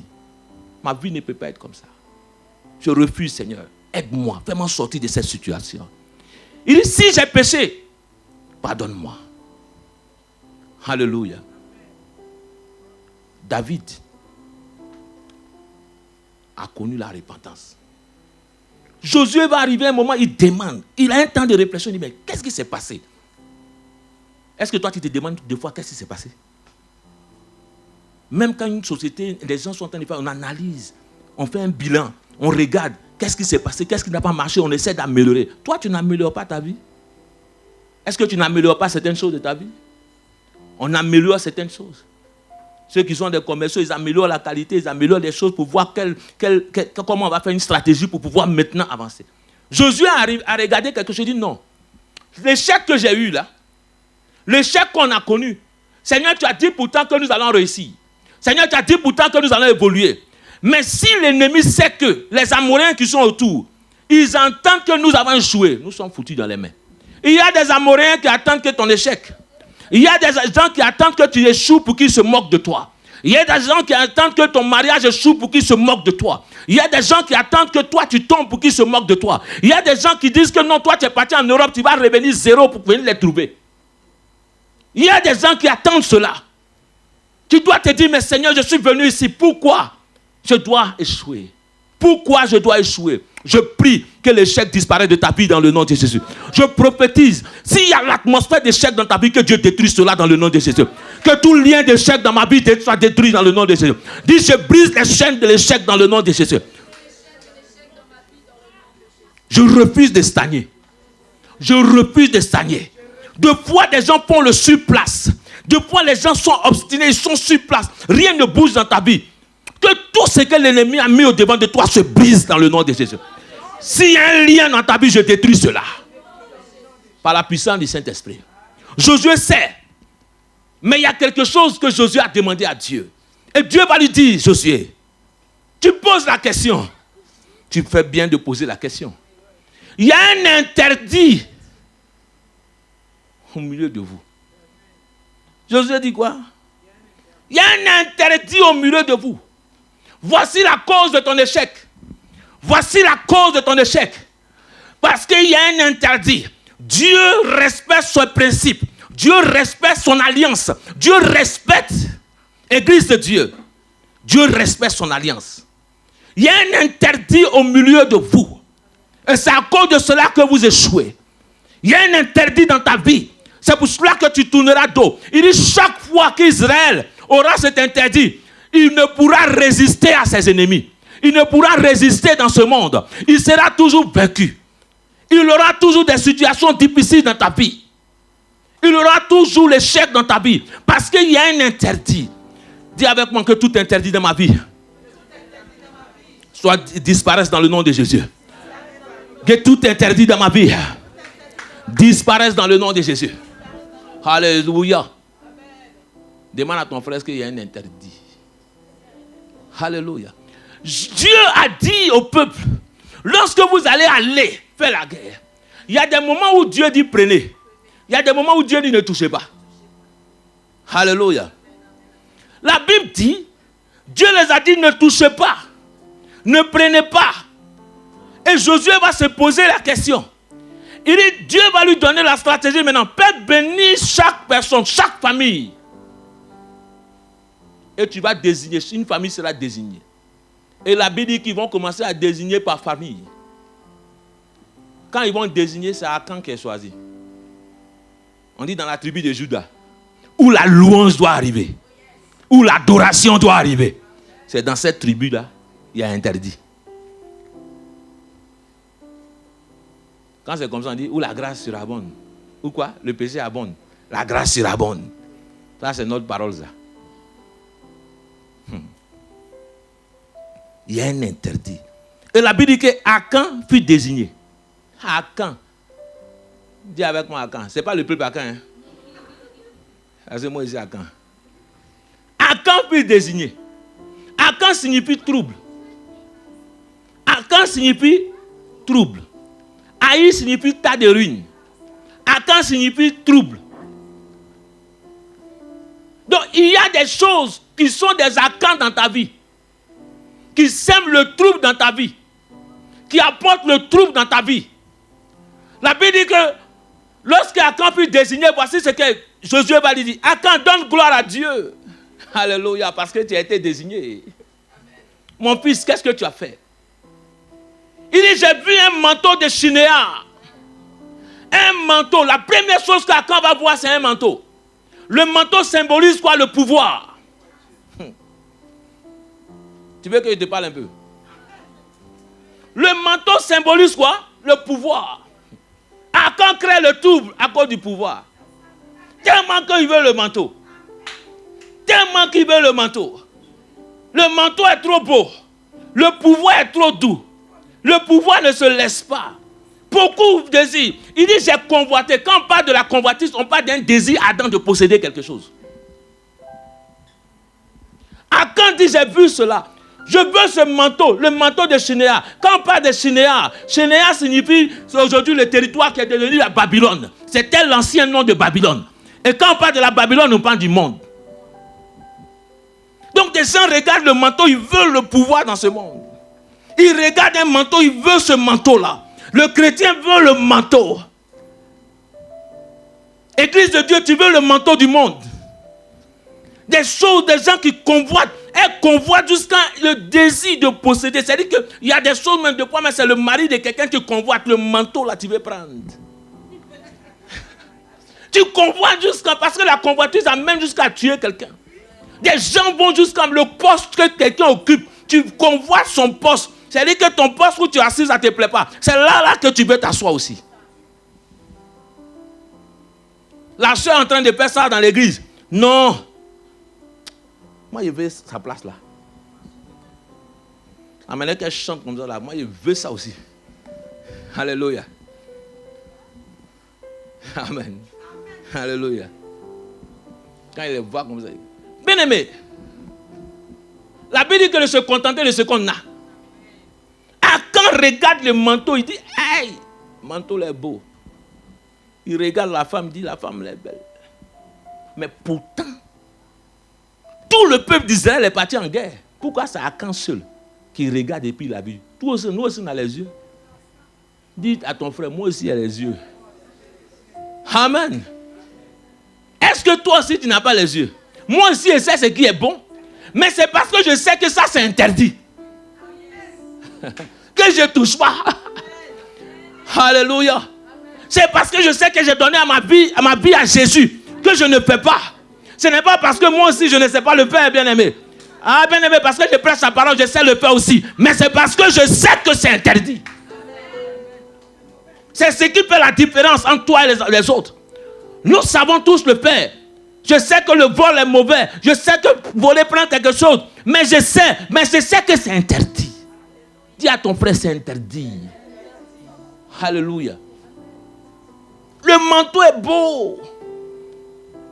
Ma vie ne peut pas être comme ça. Je refuse, Seigneur. Aide-moi, fais-moi sortir de cette situation. Il dit, si j'ai péché, pardonne-moi. Alléluia. David a connu la repentance. Josué va arriver à un moment, il demande. Il a un temps de réflexion, il dit, mais qu'est-ce qui s'est passé? Est-ce que toi, tu te demandes des fois qu'est-ce qui s'est passé? Même quand une société, les gens sont en train de faire, on analyse, on fait un bilan, on regarde, qu'est-ce qui s'est passé, qu'est-ce qui n'a pas marché, on essaie d'améliorer. Toi, tu n'améliores pas ta vie. Est-ce que tu n'améliores pas certaines choses de ta vie? On améliore certaines choses. Ceux qui sont des commerciaux, ils améliorent la qualité, ils améliorent les choses pour voir comment on va faire une stratégie pour pouvoir maintenant avancer. Josué a regardé quelque chose et dit non. L'échec que j'ai eu là, l'échec qu'on a connu, Seigneur, tu as dit pourtant que nous allons réussir. Seigneur, tu as dit pourtant que nous allons évoluer. Mais si l'ennemi sait que les Amoréens qui sont autour, ils entendent que nous avons échoué, nous sommes foutus dans les mains. Il y a des Amoréens qui attendent que ton échec. Il y a des gens qui attendent que tu échoues pour qu'ils se moquent de toi. Il y a des gens qui attendent que ton mariage échoue pour qu'ils se moquent de toi. Il y a des gens qui attendent que toi tu tombes pour qu'ils se moquent de toi. Il y a des gens qui disent que non, toi tu es parti en Europe, tu vas revenir zéro pour venir les trouver. Il y a des gens qui attendent cela. Tu dois te dire, mais Seigneur, je suis venu ici. Pourquoi je dois échouer? Pourquoi je dois échouer? Je prie que l'échec disparaisse de ta vie dans le nom de Jésus. Je prophétise, s'il y a l'atmosphère d'échec dans ta vie, que Dieu détruise cela dans le nom de Jésus. Que tout lien d'échec dans ma vie soit détruit dans le nom de Jésus. Dis, je brise les chaînes de l'échec dans le nom de Jésus. Je refuse de stagner. Je refuse de stagner. Deux fois, des gens font le surplace. Deux fois, les gens sont obstinés, ils sont sur place. Rien ne bouge dans ta vie. Que tout ce que l'ennemi a mis au devant de toi se brise dans le nom de Jésus. S'il y a un lien dans ta vie, je détruis cela. Par la puissance du Saint-Esprit. Josué sait. Mais il y a quelque chose que Josué a demandé à Dieu. Et Dieu va lui dire, Josué, tu poses la question. Tu fais bien de poser la question. Il y a un interdit au milieu de vous. Josué dit quoi? Il y a un interdit au milieu de vous. Voici la cause de ton échec. Voici la cause de ton échec. Parce qu'il y a un interdit. Dieu respecte son principe. Dieu respecte son alliance. Dieu respecte l'Église de Dieu. Dieu respecte son alliance. Il y a un interdit au milieu de vous. Et c'est à cause de cela que vous échouez. Il y a un interdit dans ta vie. C'est pour cela que tu tourneras dos. Il dit chaque fois qu'Israël aura cet interdit, il ne pourra résister à ses ennemis. Il ne pourra résister dans ce monde. Il sera toujours vaincu. Il aura toujours des situations difficiles dans ta vie. Il aura toujours l'échec dans ta vie. Parce qu'il y a un interdit. Dis avec moi que tout interdit dans ma vie soit disparaisse dans le nom de Jésus. Que tout interdit dans ma vie disparaisse dans le nom de Jésus. Alléluia. Demande à ton frère qu'il y a un interdit. Alléluia. Dieu a dit au peuple, lorsque vous allez aller faire la guerre, il y a des moments où Dieu dit prenez. Il y a des moments où Dieu dit ne touchez pas. Alléluia. La Bible dit, Dieu les a dit ne touchez pas. Ne prenez pas. Et Josué va se poser la question. Il dit, Dieu va lui donner la stratégie maintenant. Père, bénis chaque personne, chaque famille. Et tu vas désigner, une famille sera désignée. Et la Bible dit qu'ils vont commencer à désigner par famille. Quand ils vont désigner, c'est Akan qui est choisi. On dit dans la tribu de Juda, où la louange doit arriver, où l'adoration doit arriver. C'est dans cette tribu-là, il y a interdit. Quand c'est comme ça, on dit, où la grâce sera bonne. Ou quoi? Le péché abonde. La grâce sera bonne. Ça, c'est notre parole, ça. Il y a un interdit. Et la Bible dit que Akan fut désigné. Akan. Dis avec moi Akan. Ce n'est pas le peuple Akan. C'est moi ici Akan. Akan fut désigné. Akan signifie trouble. Akan signifie trouble. Aïe signifie tas de ruines. Akan signifie trouble. Donc il y a des choses qui sont des Akans dans ta vie. Qui sèment le trouble dans ta vie. Qui apportent le trouble dans ta vie. La Bible dit que lorsqu'Akan fut désigné, voici ce que Josué va lui dire. Akan, donne gloire à Dieu. Alléluia, parce que tu as été désigné. Mon fils, qu'est-ce que tu as fait? Il dit, j'ai vu un manteau de Shinéa. Un manteau. La première chose qu'Akan va voir, c'est un manteau. Le manteau symbolise quoi? Le pouvoir. Tu veux que je te parle un peu? Le manteau symbolise quoi? Le pouvoir. Akan crée le trouble à cause du pouvoir. Tellement qu'il veut le manteau. Tellement qu'il veut le manteau. Le manteau est trop beau. Le pouvoir est trop doux. Le pouvoir ne se laisse pas. Beaucoup désirent. Il dit j'ai convoité. Quand on parle de la convoitise, on parle d'un désir ardent de posséder quelque chose. Akan dit j'ai vu cela. Je veux ce manteau, le manteau de Shinéa. Quand on parle de Shinéa, Shinéa signifie aujourd'hui le territoire qui est devenu la Babylone. C'était l'ancien nom de Babylone. Et quand on parle de la Babylone, on parle du monde. Donc des gens regardent le manteau, ils veulent le pouvoir dans ce monde. Ils regardent un manteau, ils veulent ce manteau-là. Le chrétien veut le manteau. Église de Dieu, tu veux le manteau du monde. Des choses, des gens qui convoitent. Elles convoitent jusqu'à le désir de posséder. C'est-à-dire qu'il y a des choses même de poids, mais c'est le mari de quelqu'un qui convoite. Le manteau, là, tu veux prendre. Tu convoites jusqu'à... Parce que la convoitise amène jusqu'à tuer quelqu'un. Des gens vont jusqu'à le poste que quelqu'un occupe. Tu convoites son poste. C'est-à-dire que ton poste où tu es assis, ça ne te plaît pas. C'est là que tu veux t'asseoir aussi. La soeur est en train de faire ça dans l'église. Non. Moi, je veux sa place là. À manière qu'elle chante comme ça là, moi, je veux ça aussi. Alléluia. Amen. Alléluia. Quand il les voit comme ça. Bien aimé, la Bible dit que de se contenter de ce qu'on a. Quand on regarde le manteau, il dit, hey, manteau est beau. Il regarde la femme, dit la femme elle est belle. Mais pourtant, tout le peuple d'Israël est parti en guerre. Pourquoi c'est Akan seul qui regarde et puis il a vu? Nous aussi on a les yeux. Dis à ton frère, moi aussi j'ai les yeux. Amen. Est-ce que toi aussi tu n'as pas les yeux? Moi aussi je sais ce qui est bon. Mais c'est parce que je sais que ça c'est interdit. Que je ne touche pas. Alléluia. C'est parce que je sais que j'ai donné à ma vie à Jésus que je ne fais pas. Ce n'est pas parce que moi aussi je ne sais pas le faire, bien-aimé. Ah, bien-aimé, parce que je prêche sa parole, je sais le faire aussi. Mais c'est parce que je sais que c'est interdit. C'est ce qui fait la différence entre toi et les autres. Nous savons tous le faire. Je sais que le vol est mauvais. Je sais que voler prend quelque chose. Mais je sais que c'est interdit. Dis à ton frère, c'est interdit. Alléluia. Le manteau est beau.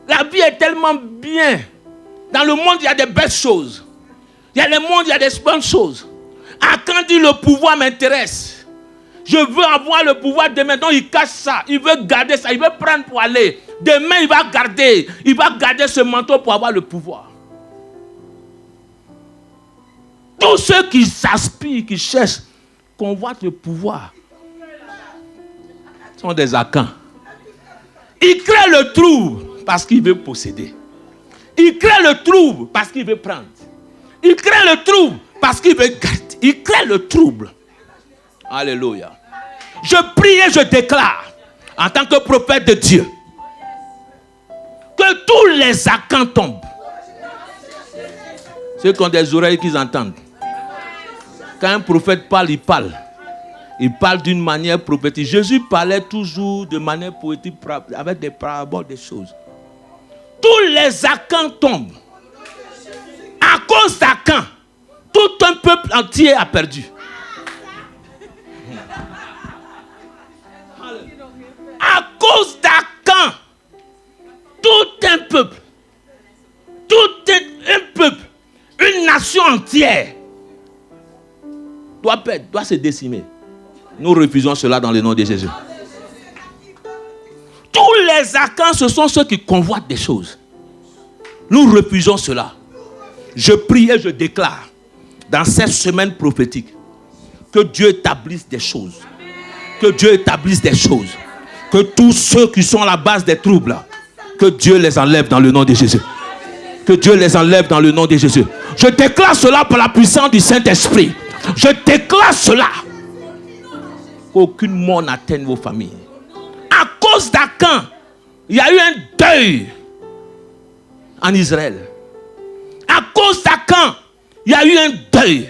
La vie est tellement bien. Dans le monde, il y a des belles choses. Il y a le monde, il y a des bonnes choses. Akan dit le pouvoir m'intéresse. Je veux avoir le pouvoir demain. Donc il cache ça. Il veut garder ça. Il veut prendre pour aller. Demain, il va garder. Il va garder ce manteau pour avoir le pouvoir. Tous ceux qui s'aspirent, qui cherchent, convoitent le pouvoir, sont des Akans. Il crée le trouble parce qu'il veut posséder. Il crée le trouble parce qu'il veut prendre. Il crée le trouble parce qu'il veut garder. Il crée le trouble. Alléluia. Je prie et je déclare, en tant que prophète de Dieu, que tous les Akans tombent. Ceux qui ont des oreilles qu'ils entendent. Quand un prophète parle, il parle. Il parle d'une manière prophétique. Jésus parlait toujours de manière poétique avec des paraboles, des choses. Tous les Akans tombent. À cause d'Akan, tout un peuple entier a perdu. À cause d'Akan, tout un peuple, une nation entière doit se décimer. Nous refusons cela dans le nom de Jésus. Tous les Akans, ce sont ceux qui convoitent des choses. Nous refusons cela. Je prie et je déclare dans cette semaine prophétique que Dieu établisse des choses. Que Dieu établisse des choses. Que tous ceux qui sont à la base des troubles, que Dieu les enlève dans le nom de Jésus. Que Dieu les enlève dans le nom de Jésus. Je déclare cela par la puissance du Saint-Esprit. Je déclare cela. Qu'aucune mort n'atteigne vos familles. À cause d'Akan, il y a eu un deuil en Israël. À cause d'Akan, il y a eu un deuil.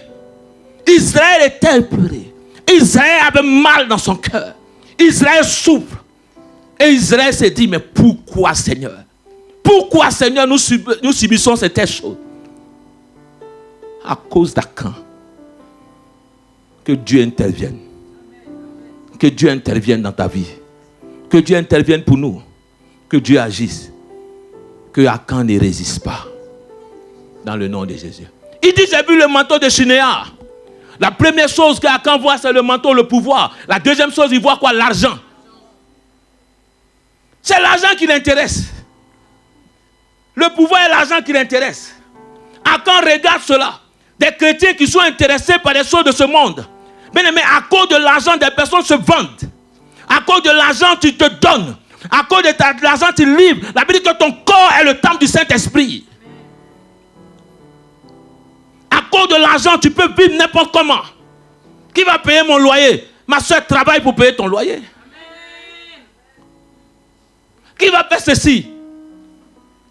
Israël était éploré. Israël avait mal dans son cœur. Israël souffre. Et Israël s'est dit, mais pourquoi Seigneur? Pourquoi Seigneur nous subissons cette chose? À cause d'Akan. Que Dieu intervienne. Que Dieu intervienne dans ta vie. Que Dieu intervienne pour nous. Que Dieu agisse. Que Akan ne résiste pas. Dans le nom de Jésus. Il dit, j'ai vu le manteau de Shinéar. La première chose qu'Akan voit, c'est le manteau, le pouvoir. La deuxième chose, il voit quoi? L'argent. C'est l'argent qui l'intéresse. Le pouvoir et l'argent qui l'intéresse. Akan regarde cela. Des chrétiens qui sont intéressés par les choses de ce monde. Mais à cause de l'argent, des personnes se vendent. À cause de l'argent, tu te donnes. À cause de l'argent, tu livres. La Bible dit que ton corps est le temple du Saint-Esprit. À cause de l'argent, tu peux vivre n'importe comment. Qui va payer mon loyer? Ma soeur travaille pour payer ton loyer. Qui va faire ceci?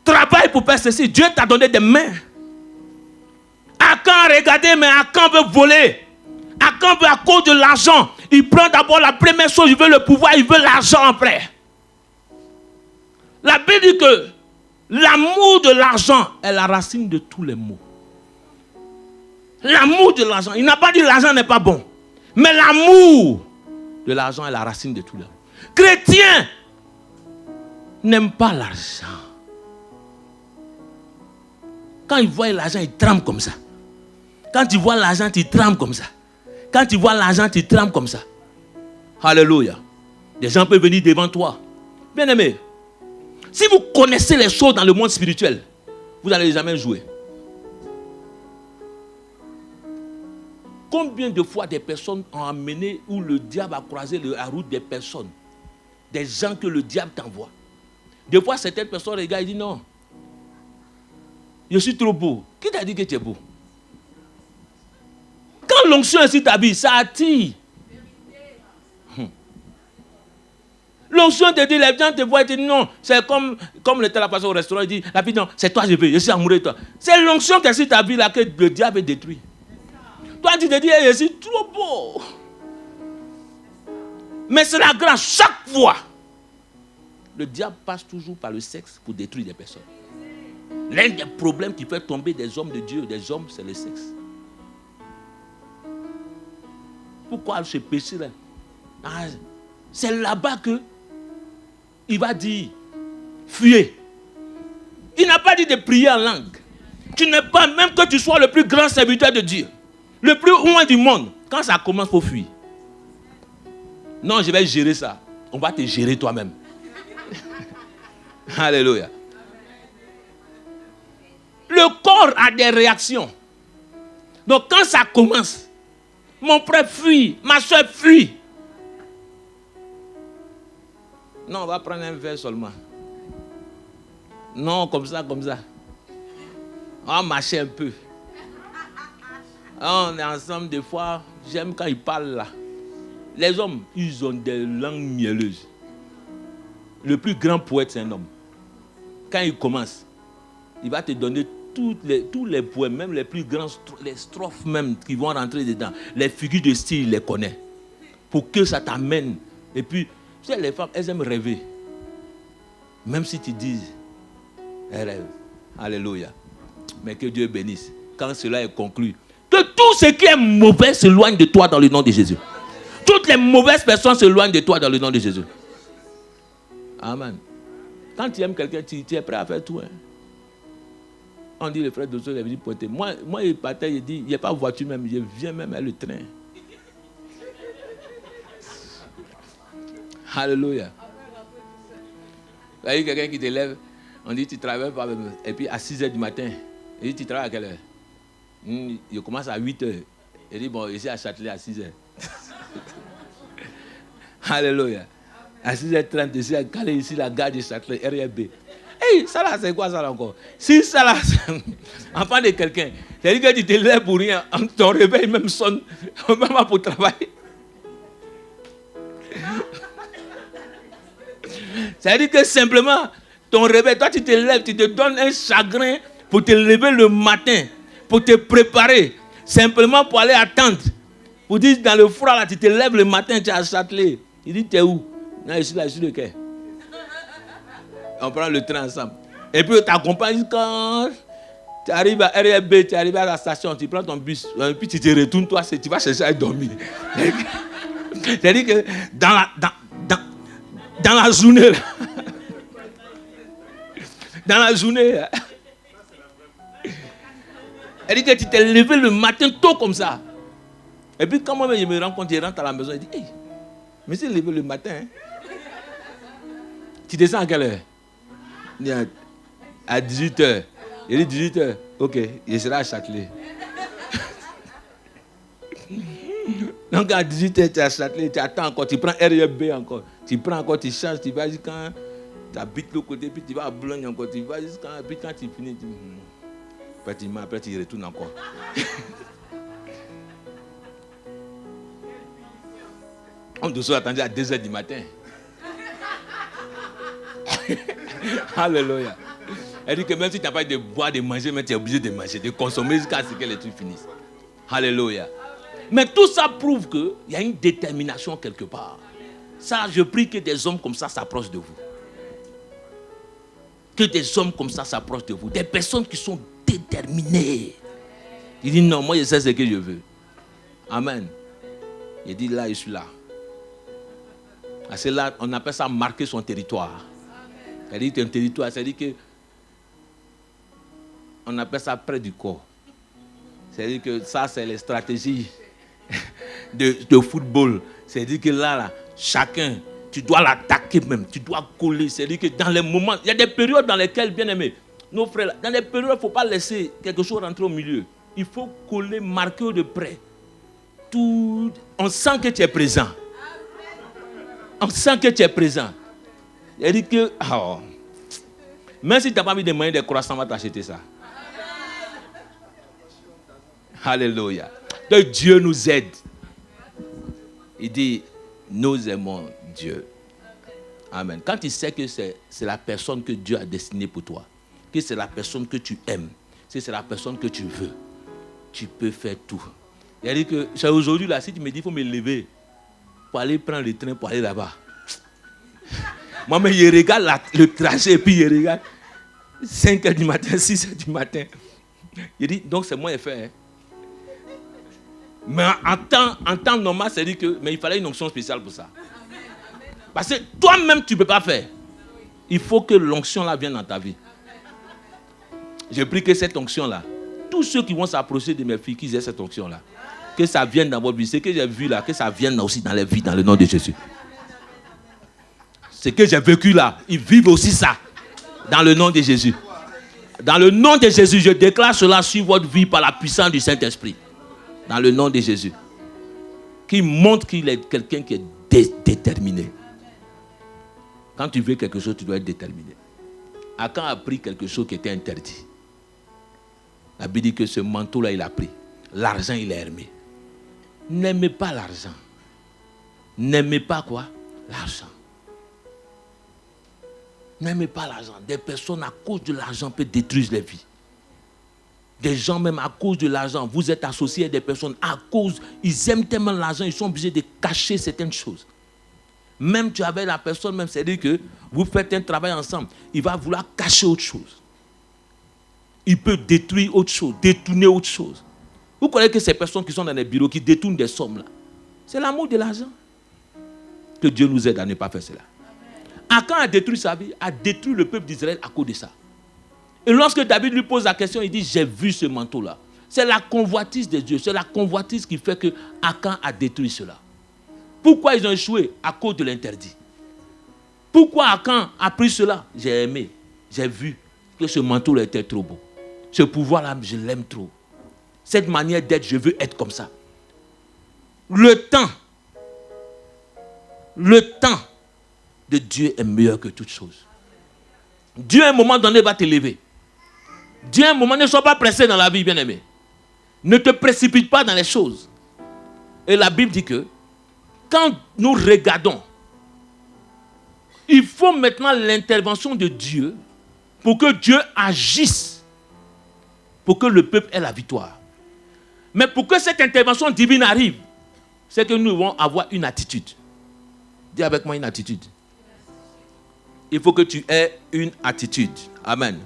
Travaille pour faire ceci. Dieu t'a donné des mains. Akan, regardez, mais Akan veut voler. Akan veut à cause de l'argent. Il prend d'abord la première chose, il veut le pouvoir, il veut l'argent après. La Bible dit que l'amour de l'argent est la racine de tous les maux. L'amour de l'argent. Il n'a pas dit que l'argent n'est pas bon. Mais l'amour de l'argent est la racine de tous les maux. Chrétiens n'aiment pas l'argent. Quand ils voient l'argent, ils tremblent comme ça. Quand ils voient l'argent, ils tremblent comme ça. Quand ils voient l'argent, ils tremblent comme ça. Alléluia. Des gens peuvent venir devant toi. Bien aimé, si vous connaissez les choses dans le monde spirituel, vous n'allez jamais jouer. Combien de fois des personnes ont amené où le diable a croisé la route des personnes, des gens que le diable t'envoie. Des fois, certaines personnes regardent et disent non, je suis trop beau. Qui t'a dit que tu es beau? Quand l'onction est sur ta vie, ça attire. L'onction te dit, les gens te voient et te disent non, c'est comme l'était la personne au restaurant, il dit, la fille, non, c'est toi je veux, je suis amoureux de toi. C'est l'onction qui est sur ta vie là que le diable détruit. Toi, tu te dis, hey, je suis trop beau. Mais c'est la grâce. Chaque fois, le diable passe toujours par le sexe pour détruire des personnes. L'un des problèmes qui fait tomber des hommes de Dieu, des hommes, c'est le sexe. Pourquoi ce péché-là? C'est là-bas que il va dire, fuyez. Il n'a pas dit de prier en langue. Tu n'es pas, même que tu sois le plus grand serviteur de Dieu, le plus loin du monde, quand ça commence, il faut fuir. Non, je vais gérer ça. On va te gérer toi-même. Alléluia. Le corps a des réactions. Donc quand ça commence, mon frère fuit, ma soeur fuit. Non, on va prendre un verre seulement. Non, comme ça, comme ça. On va marcher un peu. On est ensemble des fois, j'aime quand ils parlent là. Les hommes, ils ont des langues mielleuses. Le plus grand poète, c'est un homme. Quand il commence, il va te donner tous les poèmes, même les plus grands, les strophes même qui vont rentrer dedans. Les figures de style, il les connaît. Pour que ça t'amène. Et puis, tu sais, les femmes, elles aiment rêver. Même si tu dis, elles rêvent. Alléluia. Mais que Dieu bénisse. Quand cela est conclu, que tout ce qui est mauvais s'éloigne de toi dans le nom de Jésus. Toutes les mauvaises personnes s'éloignent de toi dans le nom de Jésus. Amen. Quand tu aimes quelqu'un, tu es prêt à faire tout. Hein? On dit le frère de il est venu pointer. Moi, il partait, il dit, il n'y a pas de voiture même, je viens même avec le train. Alléluia. Il y a quelqu'un qui te lève, on dit tu travailles pas, et puis à 6h du matin, il dit tu travailles à quelle heure? Il commence à 8h. Il dit bon, ici à Châtelet à 6h. Alléluia. À 6h30, ici à Calais, ici la gare de Châtelet, RFB. Hey, ça là, c'est quoi ça là encore? Si ça là, enfant de quelqu'un, c'est-à-dire que tu te lèves pour rien, ton réveil même sonne, même pour travailler. C'est-à-dire que simplement, ton réveil, toi tu te lèves, tu te donnes un chagrin pour te lever le matin, pour te préparer, simplement pour aller attendre. Pour dire dans le froid, là, tu te lèves le matin, tu es à Châtelet. Il dit, tu es où? Non, je suis là, je suis le quai. On prend le train ensemble. Et puis, tu t'accompagnes quand tu arrives à RFB, tu arrives à la station, tu prends ton bus, et puis tu te retournes, toi, tu vas chercher à dormir. C'est-à-dire que dans la journée, là, dans la journée, là, elle dit que tu t'es levé le matin tôt comme ça. Et puis quand moi-même je me rends compte, je rentre à la maison, je dis, hey, mais c'est levé le matin. Hein? Tu descends à quelle heure? À 18h. Il dit 18h. Ok, je serai à Châtelet. Donc à 18h, tu es à Châtelet, tu attends encore, tu prends RFB encore. Tu prends encore, tu changes, tu vas jusqu'à... Tu habites l'autre côté, puis tu vas à Boulogne encore, tu vas jusqu'à... Puis quand tu finis, tu... Pratiquement, après tu retournes encore. On te soit attendu à 2h du matin. Alléluia. Elle dit que même si tu n'as pas de boire, de manger, mais tu es obligé de manger, de consommer jusqu'à ce que les trucs finissent. Alléluia. Mais tout ça prouve qu'il y a une détermination quelque part. Ça, je prie que des hommes comme ça s'approchent de vous. Que des hommes comme ça s'approchent de vous. Des personnes qui sont déterminées. Il dit non, moi je sais ce que je veux. Amen. Il dit là, je suis là. C'est là, on appelle ça marquer son territoire. C'est-à-dire que un territoire, c'est-à-dire que on appelle ça près du corps. C'est-à-dire que ça, c'est les stratégies de football. C'est-à-dire que là, chacun, tu dois l'attaquer même, tu dois coller. C'est-à-dire que dans les moments, il y a des périodes dans lesquelles, bien aimés, nos frères, dans les périodes, il ne faut pas laisser quelque chose rentrer au milieu. Il faut coller, marquer de près. Tout, on sent que tu es présent. On sent que tu es présent. C'est-à-dire que, oh, même si tu n'as pas mis des moyens de croissants, on va t'acheter ça. Alléluia. Que Dieu nous aide. Il dit, nous aimons Dieu. Amen. Quand tu sais que c'est la personne que Dieu a destinée pour toi, que c'est la personne que tu aimes, que c'est la personne que tu veux, tu peux faire tout. Il a dit que c'est aujourd'hui là, si tu me dis qu'il faut me lever pour aller prendre le train pour aller là-bas. Moi-même, je regarde le trajet et puis je regarde 5h du matin, 6h du matin. Il dit, donc c'est moi qui ai fait. Hein. Mais en temps normal, c'est dit que mais il fallait une onction spéciale pour ça. Parce que toi-même, tu ne peux pas faire. Il faut que l'onction là vienne dans ta vie. J'ai pris que cette onction-là, tous ceux qui vont s'approcher de mes filles, qu'ils aient cette onction-là, que ça vienne dans votre vie. Ce que j'ai vu là, que ça vienne aussi dans les vies, dans le nom de Jésus. Ce que j'ai vécu là, ils vivent aussi ça, dans le nom de Jésus. Dans le nom de Jésus, je déclare cela sur votre vie par la puissance du Saint-Esprit. Dans le nom de Jésus. Qui montre qu'il est quelqu'un qui est déterminé. Quand tu veux quelque chose, tu dois être déterminé. Akan a pris quelque chose qui était interdit. La Bible dit que ce manteau-là, il a pris. L'argent, il a aimé. N'aimez pas l'argent. N'aimez pas quoi? L'argent. N'aimez pas l'argent. Des personnes, à cause de l'argent, peuvent détruire les vies. Des gens, même à cause de l'argent, vous êtes associés à des personnes, à cause, ils aiment tellement l'argent, ils sont obligés de cacher certaines choses. Même tu avais la personne, même c'est-à-dire que vous faites un travail ensemble, il va vouloir cacher autre chose. Il peut détruire autre chose, détourner autre chose. Vous connaissez que ces personnes qui sont dans les bureaux, qui détournent des sommes là, c'est l'amour de l'argent. Que Dieu nous aide à ne pas faire cela. Akan a détruit sa vie, a détruit le peuple d'Israël à cause de ça. Et lorsque David lui pose la question, il dit, j'ai vu ce manteau-là. C'est la convoitise de Dieu, c'est la convoitise qui fait que Akan a détruit cela. Pourquoi ils ont échoué? À cause de l'interdit. Pourquoi Akan a pris cela? J'ai aimé, j'ai vu que ce manteau-là était trop beau. Ce pouvoir-là, je l'aime trop. Cette manière d'être, je veux être comme ça. Le temps de Dieu est meilleur que toute chose. Dieu, à un moment donné, va t'élever. Dieu, à un moment, ne sois pas pressé dans la vie, bien-aimé. Ne te précipite pas dans les choses. Et la Bible dit que, quand nous regardons, il faut maintenant l'intervention de Dieu pour que Dieu agisse, pour que le peuple ait la victoire. Mais pour que cette intervention divine arrive, c'est que nous devons avoir une attitude. Dis avec moi une attitude. Il faut que tu aies une attitude. Amen.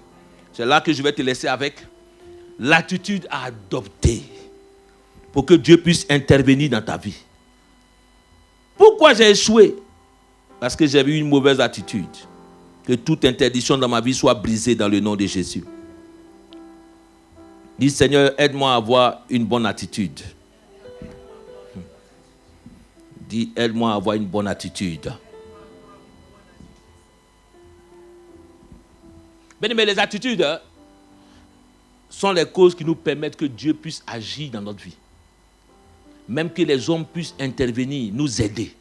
C'est là que je vais te laisser avec l'attitude à adopter pour que Dieu puisse intervenir dans ta vie. Pourquoi j'ai échoué? Parce que j'avais eu une mauvaise attitude. Que toute interdiction dans ma vie soit brisée dans le nom de Jésus. Dis Seigneur, aide-moi à avoir une bonne attitude. Dis, aide-moi à avoir une bonne attitude. Bien aimé, les attitudes sont les causes qui nous permettent que Dieu puisse agir dans notre vie. Même que les hommes puissent intervenir, nous aider.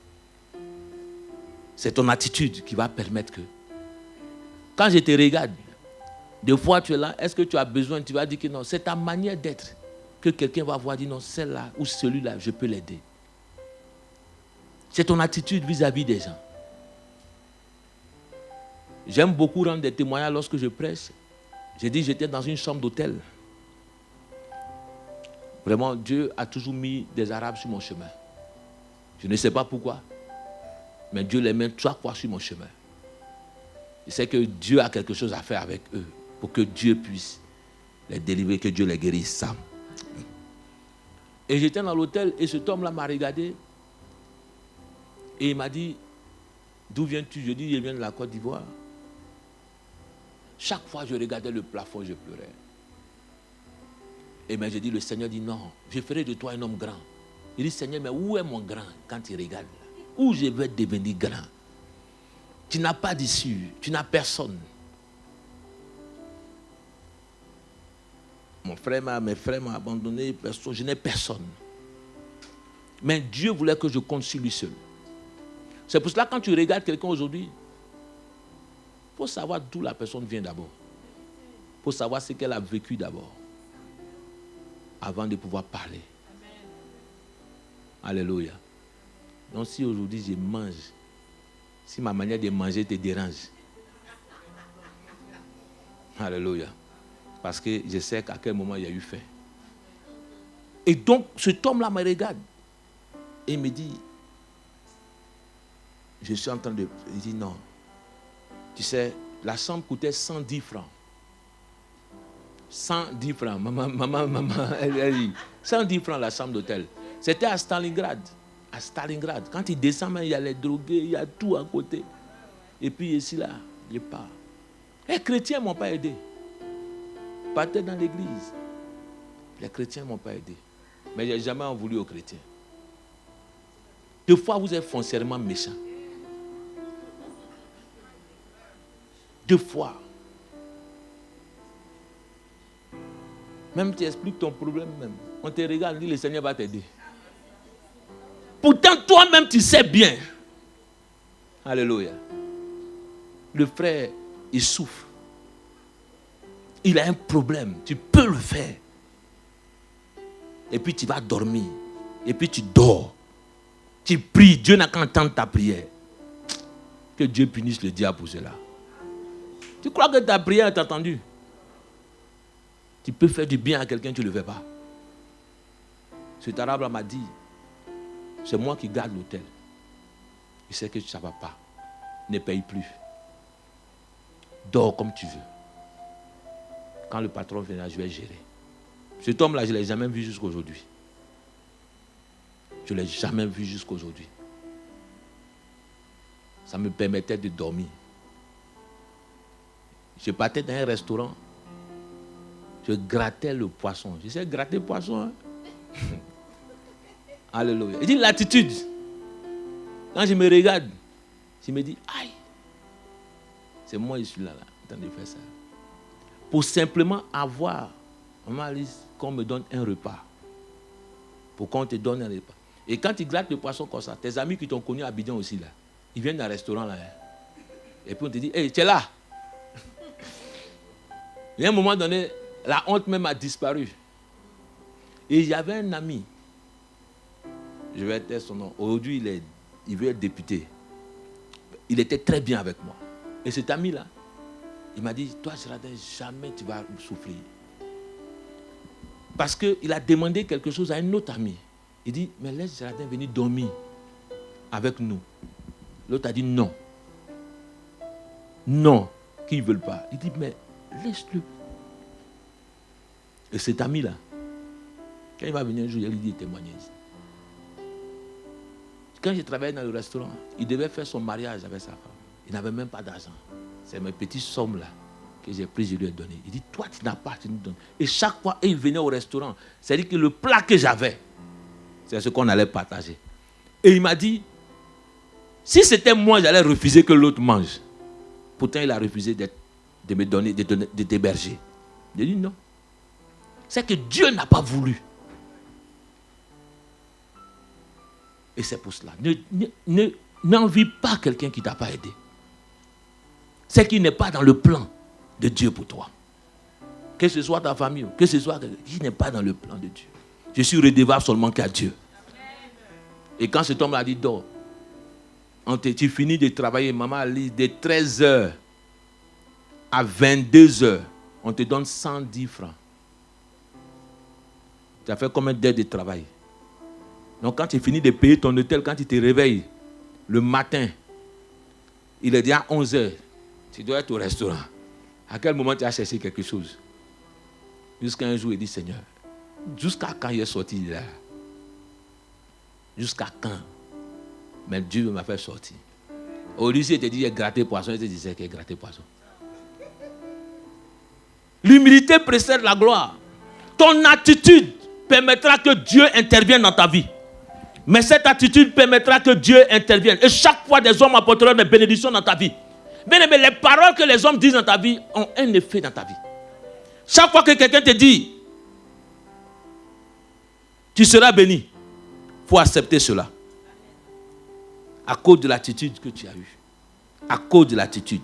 C'est ton attitude qui va permettre que... Quand je te regarde, des fois tu es là, est-ce que tu as besoin, tu vas dire que non, c'est ta manière d'être que quelqu'un va voir, dire non, celle-là ou celui-là, je peux l'aider. C'est ton attitude vis-à-vis des gens. J'aime beaucoup rendre des témoignages lorsque je prêche. J'ai dit, j'étais dans une chambre d'hôtel. Vraiment, Dieu a toujours mis des Arabes sur mon chemin. Je ne sais pas pourquoi, mais Dieu les met 3 fois sur mon chemin. Je sais que Dieu a quelque chose à faire avec eux pour que Dieu puisse les délivrer, que Dieu les guérisse. Ça. Et j'étais dans l'hôtel et cet homme-là m'a regardé et il m'a dit, d'où viens-tu? Je dis, je viens de la Côte d'Ivoire. Chaque fois que je regardais le plafond, je pleurais. Et bien j'ai dit, le Seigneur dit, non, je ferai de toi un homme grand. Il dit, Seigneur, mais où est mon grand quand il regarde? Où je vais devenir grand? Tu n'as pas d'issue. Tu n'as personne. Mes frères m'ont abandonné. Je n'ai personne. Mais Dieu voulait que je compte sur lui seul. C'est pour cela que quand tu regardes quelqu'un aujourd'hui, il faut savoir d'où la personne vient d'abord. Il faut savoir ce qu'elle a vécu d'abord. Avant de pouvoir parler. Amen. Alléluia. Donc si aujourd'hui je mange, si ma manière de manger te dérange, alléluia. Parce que je sais qu'à quel moment il y a eu faim. Et donc cet homme-là me regarde. Et il me dit, je suis en train de... Il dit non. Tu sais, la chambre coûtait 110 francs. 110 francs. Maman, elle dit, 110 francs la chambre d'hôtel. C'était à Stalingrad. À Stalingrad. Quand il descend, il y a les drogués, il y a tout à côté. Et puis ici, là, il part. Les chrétiens ne m'ont pas aidé. Ils partaient dans l'église. Les chrétiens ne m'ont pas aidé. Mais je n'ai jamais en voulu aux chrétiens. Deux fois, vous êtes foncièrement méchants. Deux fois. Même tu expliques ton problème même. On te regarde, on dit le Seigneur va t'aider. Pourtant, toi-même, tu sais bien. Alléluia. Le frère, il souffre. Il a un problème. Tu peux le faire. Et puis tu vas dormir. Et puis tu dors. Tu pries. Dieu n'a qu'à entendre ta prière. Que Dieu punisse le diable pour cela. Tu crois que ta prière est entendue? Tu peux faire du bien à quelqu'un, tu ne le fais pas. Cet arabe m'a dit, c'est moi qui garde l'hôtel. Je sais que ça ne va pas. Ne paye plus. Dors comme tu veux. Quand le patron viendra, je vais gérer. Cet homme-là, je ne l'ai jamais vu jusqu'à aujourd'hui. Je ne l'ai jamais vu jusqu'à aujourd'hui. Ça me permettait de dormir. Je partais dans un restaurant. Je grattais le poisson. Je sais gratter le poisson. Hein? Alléluia. Il dit l'attitude. Quand je me regarde, je me dis, aïe. C'est moi, je suis là, en train de faire ça. Pour simplement avoir, qu'on me donne un repas. Pour qu'on te donne un repas. Et quand tu grattes le poisson comme ça, tes amis qui t'ont connu à Abidjan aussi, là, ils viennent dans un restaurant là. Hein. Et puis on te dit, hey, tu es là. Et à un moment donné, la honte même a disparu. Et il y avait un ami. Je vais taire son nom. Aujourd'hui, il veut être député. Il était très bien avec moi. Et cet ami-là, il m'a dit, toi, Girardin, jamais tu vas souffrir. Parce qu'il a demandé quelque chose à un autre ami. Il dit, mais laisse Girardin venir dormir avec nous. L'autre a dit non. Non, qu'ils ne veulent pas. Il dit, mais laisse-le. Et cet ami-là, quand il va venir un jour, il lui dit témoigner. Quand je travaillais dans le restaurant, il devait faire son mariage avec sa femme. Il n'avait même pas d'argent. C'est mes petites sommes là que j'ai prises, je lui ai donné. Il dit, toi tu n'as pas, tu nous donnes. Et chaque fois, il venait au restaurant. C'est-à-dire que le plat que j'avais, c'est ce qu'on allait partager. Et il m'a dit, si c'était moi, j'allais refuser que l'autre mange. Pourtant, il a refusé de me donner, de t'héberger. J'ai dit non. C'est que Dieu n'a pas voulu. Et c'est pour cela. N'envie pas quelqu'un qui ne t'a pas aidé. C'est qu'il n'est pas dans le plan de Dieu pour toi. Que ce soit ta famille, que ce soit quelqu'un qui n'est pas dans le plan de Dieu. Je suis redevable seulement qu'à Dieu. Et quand cet homme a dit, dors, tu finis de travailler, maman a dit, de 13h à 22h, on te donne 110 francs. Tu as fait combien d'heures de travail? Donc quand tu finis de payer ton hôtel, quand tu te réveilles le matin, il est déjà 11h, tu dois être au restaurant. À quel moment tu as cherché quelque chose? Jusqu'à un jour, il dit, Seigneur, jusqu'à quand il est sorti de là? Jusqu'à quand? Mais Dieu m'a fait sortir. Au lycée, il te dit, il a gratté poisson, il te disait qu'il a gratté poisson. L'humilité précède la gloire. Ton attitude permettra que Dieu intervienne dans ta vie. Mais cette attitude permettra que Dieu intervienne. Et chaque fois, des hommes apporteront des bénédictions dans ta vie. Bien aimé, les paroles que les hommes disent dans ta vie ont un effet dans ta vie. Chaque fois que quelqu'un te dit, tu seras béni, il faut accepter cela. À cause de l'attitude que tu as eue. À cause de l'attitude.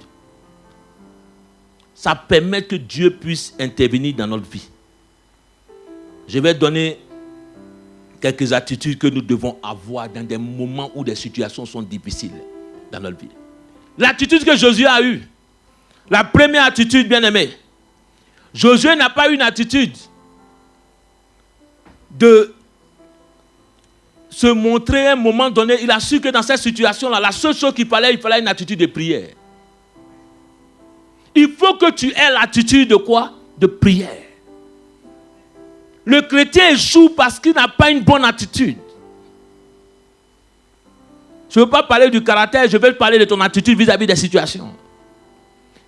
Ça permet que Dieu puisse intervenir dans notre vie. Je vais donner quelques attitudes que nous devons avoir dans des moments où des situations sont difficiles dans notre vie. L'attitude que Josué a eue, la première attitude, bien aimé, Josué n'a pas eu une attitude de se montrer à un moment donné. Il a su que dans cette situation-là, la seule chose il fallait une attitude de prière. Il faut que tu aies l'attitude de quoi? De prière. Le chrétien échoue parce qu'il n'a pas une bonne attitude. Je ne veux pas parler du caractère, je vais parler de ton attitude vis-à-vis des situations.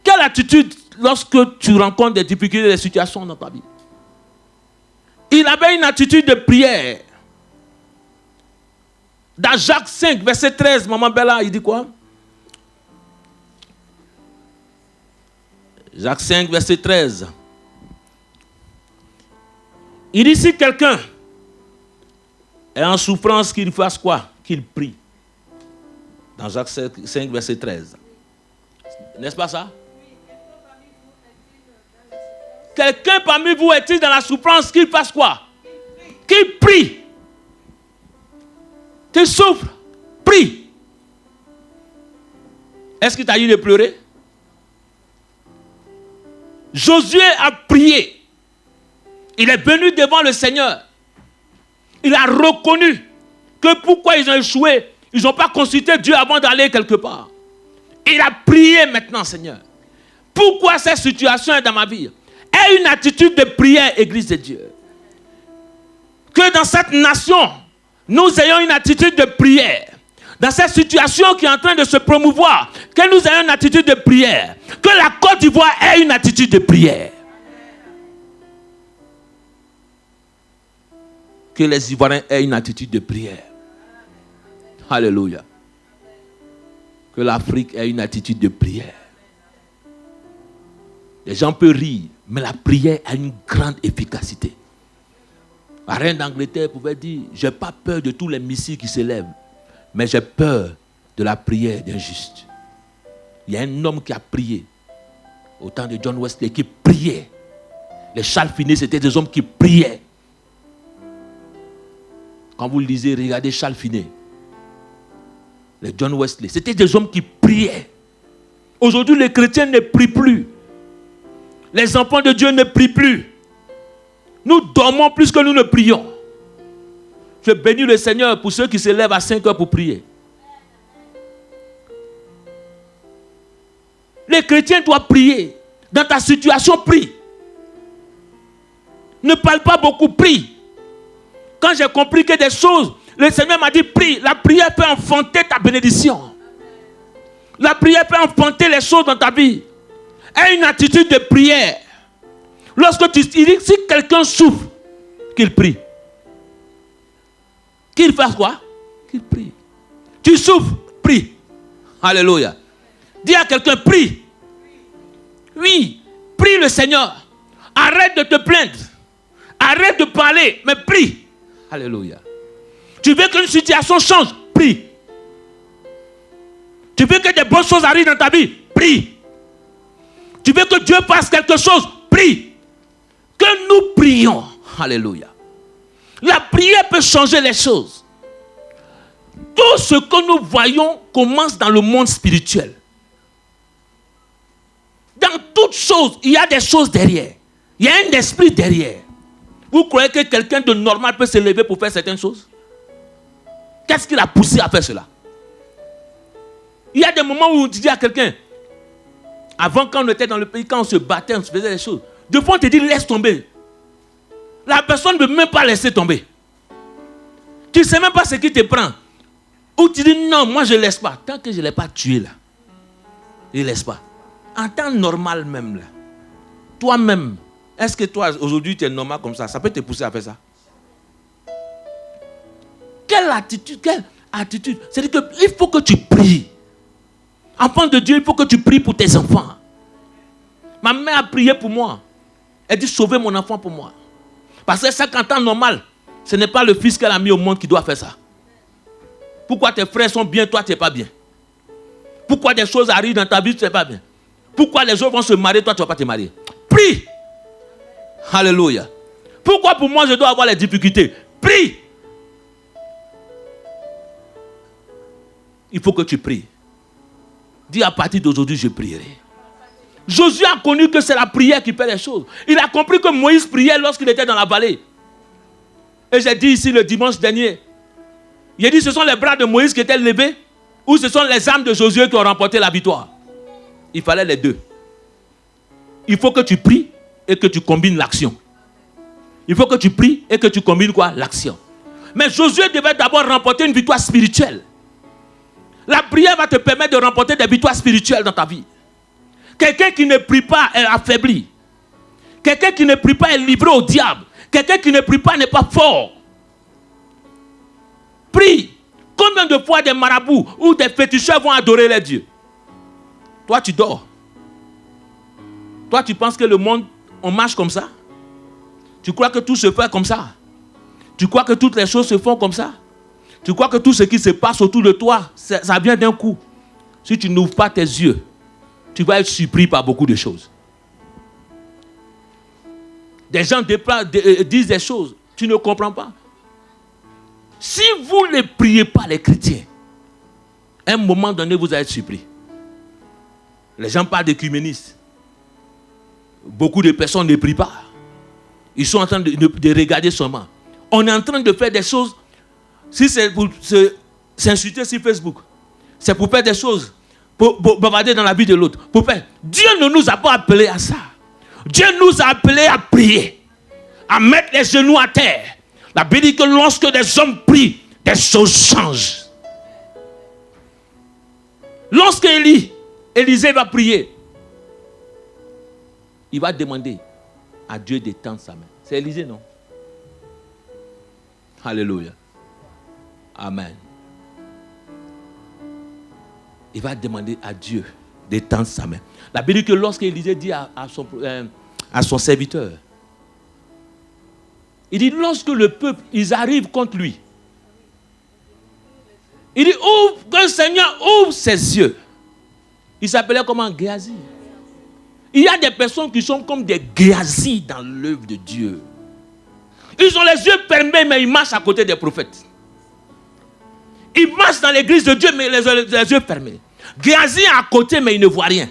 Quelle attitude lorsque tu rencontres des difficultés, des situations dans ta vie? Il avait une attitude de prière. Dans Jacques 5, verset 13, Maman Bella, il dit quoi? Jacques 5, verset 13. Il dit si quelqu'un est en souffrance, qu'il fasse quoi? Qu'il prie. Dans Jacques 5, verset 13. N'est-ce pas ça? Quelqu'un parmi vous est-il dans la souffrance, qu'il fasse quoi? Qu'il prie. Qu'il souffre. Prie. Est-ce qu'il t'a dit de pleurer? Josué a prié. Il est venu devant le Seigneur. Il a reconnu que pourquoi ils ont échoué, ils n'ont pas consulté Dieu avant d'aller quelque part. Il a prié maintenant, Seigneur. Pourquoi cette situation est dans ma vie? Aie une attitude de prière, Église de Dieu. Que dans cette nation, nous ayons une attitude de prière. Dans cette situation qui est en train de se promouvoir, que nous ayons une attitude de prière. Que la Côte d'Ivoire ait une attitude de prière. Que les Ivoiriens aient une attitude de prière. Alléluia. Que l'Afrique ait une attitude de prière. Les gens peuvent rire, mais la prière a une grande efficacité. La reine d'Angleterre pouvait dire, je n'ai pas peur de tous les missiles qui s'élèvent, mais j'ai peur de la prière d'un juste. Il y a un homme qui a prié au temps de John Wesley, qui priait. Les Charles Finet, c'était des hommes qui priaient. Quand vous lisez, regardez Charles Finet, les John Wesley, c'était des hommes qui priaient. Aujourd'hui, les chrétiens ne prient plus. Les enfants de Dieu ne prient plus. Nous dormons plus que nous ne prions. Je bénis le Seigneur pour ceux qui se lèvent à 5 heures pour prier. Les chrétiens doivent prier. Dans ta situation, prie. Ne parle pas beaucoup, prie. Quand j'ai compris que des choses, le Seigneur m'a dit, prie. La prière peut enfanter ta bénédiction. La prière peut enfanter les choses dans ta vie. Aie une attitude de prière. Lorsque il dit, si quelqu'un souffre, qu'il prie. Qu'il fasse quoi? Qu'il prie. Tu souffres, prie. Alléluia. Dis à quelqu'un, prie. Oui, prie le Seigneur. Arrête de te plaindre. Arrête de parler, mais prie. Alléluia. Tu veux qu'une situation change? Prie. Tu veux que des bonnes choses arrivent dans ta vie? Prie. Tu veux que Dieu fasse quelque chose? Prie. Que nous prions. Alléluia. La prière peut changer les choses. Tout ce que nous voyons commence dans le monde spirituel. Dans toutes choses, il y a des choses derrière. Il y a un esprit derrière. Vous croyez que quelqu'un de normal peut se lever pour faire certaines choses? Qu'est-ce qui l'a poussé à faire cela? Il y a des moments où on dit à quelqu'un, avant quand on était dans le pays, quand on se battait, on se faisait des choses. De fois on te dit laisse tomber. La personne ne veut même pas laisser tomber. Tu ne sais même pas ce qui te prend. Ou tu dis non, moi je ne laisse pas. Tant que je ne l'ai pas tué là, je ne laisse pas. En temps normal même là, toi-même, est-ce que toi aujourd'hui tu es normal comme ça? Ça peut te pousser à faire ça? Quel Quelle attitude? C'est-à-dire qu'il faut que tu pries. Enfant de Dieu, il faut que tu pries pour tes enfants. Ma mère a prié pour moi. Elle dit sauvez mon enfant pour moi. Parce que ça, en temps normal, ce n'est pas le fils qu'elle a mis au monde qui doit faire ça. Pourquoi tes frères sont bien, toi tu n'es pas bien? Pourquoi des choses arrivent dans ta vie, tu n'es pas bien? Pourquoi les autres vont se marier, toi tu ne vas pas te marier? Prie. Alléluia. Pourquoi pour moi je dois avoir les difficultés? Prie. Il faut que tu pries. Dis à partir d'aujourd'hui, je prierai. Josué a connu que c'est la prière qui fait les choses. Il a compris que Moïse priait lorsqu'il était dans la vallée. Et j'ai dit ici le dimanche dernier, j'ai dit ce sont les bras de Moïse qui étaient levés ou ce sont les armes de Josué qui ont remporté la victoire. Il fallait les deux. Il faut que tu pries et que tu combines l'action. Il faut que tu pries et que tu combines quoi? L'action. Mais Josué devait d'abord remporter une victoire spirituelle. La prière va te permettre de remporter des victoires spirituelles dans ta vie. Quelqu'un qui ne prie pas est affaibli. Quelqu'un qui ne prie pas est livré au diable. Quelqu'un qui ne prie pas n'est pas fort. Prie. Combien de fois des marabouts ou des féticheurs vont adorer les dieux? Toi, tu dors. Toi, tu penses que le monde, on marche comme ça? Tu crois que tout se fait comme ça? Tu crois que toutes les choses se font comme ça? Tu crois que tout ce qui se passe autour de toi, ça vient d'un coup? Si tu n'ouvres pas tes yeux, tu vas être surpris par beaucoup de choses. Des gens disent des choses, tu ne comprends pas. Si vous ne priez pas les chrétiens, à un moment donné, vous allez être surpris. Les gens parlent d'écuménisme. Beaucoup de personnes ne prient pas. Ils sont en train de regarder seulement. On est en train de faire des choses. Si c'est pour s'insulter sur Facebook, c'est pour faire des choses, pour bavarder dans la vie de l'autre. Pour faire. Dieu ne nous a pas appelés à ça. Dieu nous a appelés à prier, à mettre les genoux à terre. La Bible dit que lorsque des hommes prient, des choses changent. Lorsque Élisée va prier, il va demander à Dieu d'étendre sa main. C'est Élisée, non? Alléluia. Amen. Il va demander à Dieu d'étendre sa main. La Bible dit que lorsque Élisée dit à son serviteur, il dit lorsque le peuple, ils arrivent contre lui, il dit que le Seigneur ouvre ses yeux. Il s'appelait comment? Géasi. Il y a des personnes qui sont comme des Géasi dans l'œuvre de Dieu. Ils ont les yeux fermés, mais ils marchent à côté des prophètes. Ils marchent dans l'église de Dieu, mais les yeux fermés. Géasi est à côté, mais il ne voit rien.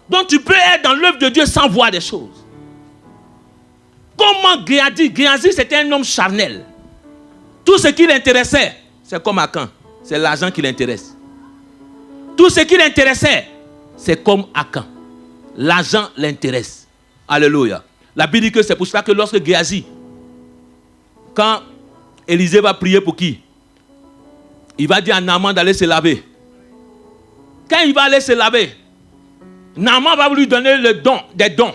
Donc tu peux être dans l'œuvre de Dieu sans voir des choses. Comment Géasi? Géasi, c'était un homme charnel. Tout ce qui l'intéressait, c'est comme Akan. C'est l'argent qui l'intéresse. Tout ce qui l'intéressait, c'est comme Akan. L'argent l'intéresse. Alléluia. La Bible dit que c'est pour ça que lorsque Géasi, quand Élisée va prier pour qui? Il va dire à Naaman d'aller se laver. Quand il va aller se laver, Naaman va lui donner des dons.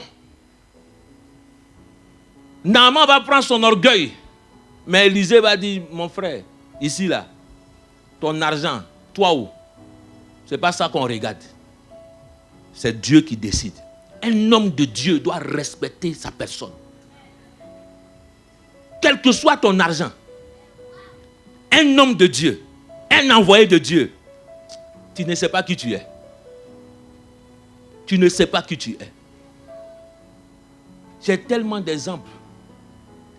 Naaman va prendre son orgueil. Mais Élisée va dire, mon frère, ici là, ton argent, toi où? Ce n'est pas ça qu'on regarde. C'est Dieu qui décide. Un homme de Dieu doit respecter sa personne. Quel que soit ton argent, un homme de Dieu, un envoyé de Dieu, tu ne sais pas qui tu es. Tu ne sais pas qui tu es. J'ai tellement d'exemples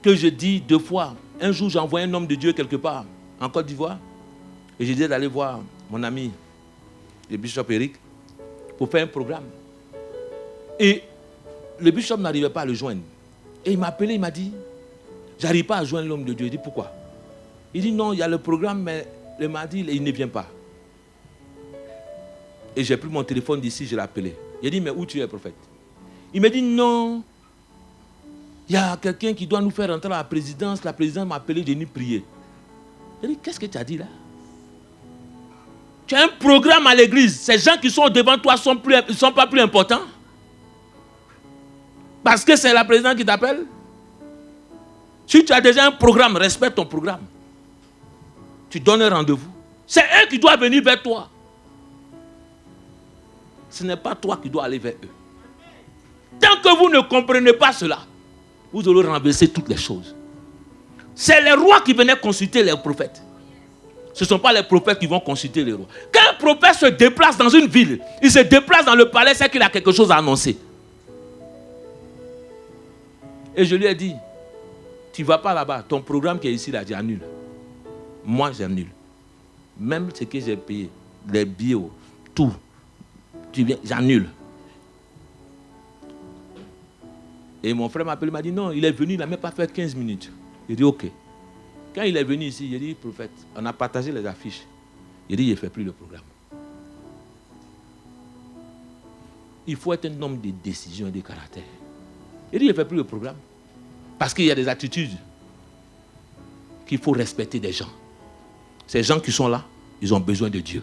que je dis deux fois. Un jour, j'ai envoyé un homme de Dieu quelque part, en Côte d'Ivoire, et j'ai dit d'aller voir mon ami, le bishop Eric, pour faire un programme. Et le bishop n'arrivait pas à le joindre. Et il m'a appelé, il m'a dit, j'arrive pas à joindre l'homme de Dieu. Je dis, pourquoi? Il dit, non, il y a le programme, mais le mardi, il ne vient pas. Et j'ai pris mon téléphone d'ici, je l'ai appelé. Il a dit, mais où tu es, prophète? Il m'a dit, non, il y a quelqu'un qui doit nous faire rentrer à la présidence. La présidence m'a appelé de venir prier. J'ai dit, qu'est-ce que tu as dit là? Tu as un programme à l'église. Ces gens qui sont devant toi ne sont pas plus importants? Parce que c'est la présidente qui t'appelle? Si tu as déjà un programme, respecte ton programme. Tu donnes un rendez-vous. C'est eux qui doivent venir vers toi. Ce n'est pas toi qui dois aller vers eux. Tant que vous ne comprenez pas cela, vous allez renverser toutes les choses. C'est les rois qui venaient consulter les prophètes. Ce ne sont pas les prophètes qui vont consulter les rois. Quand un prophète se déplace dans une ville, il se déplace dans le palais, c'est qu'il a quelque chose à annoncer. Et je lui ai dit, tu ne vas pas là-bas, ton programme qui est ici, là, j'annule. Moi, j'annule. Même ce que j'ai payé, les billets, tout, tu viens, j'annule. Et mon frère m'appelle, il m'a dit, non, il est venu, il n'a même pas fait 15 minutes. Il dit, ok. Quand il est venu ici, j'ai dit, prophète, on a partagé les affiches. Il dit, je ne fais plus le programme. Il faut être un homme de décision et de caractère. Il dit, je ne fais plus le programme. Parce qu'il y a des attitudes qu'il faut respecter des gens. Ces gens qui sont là, ils ont besoin de Dieu.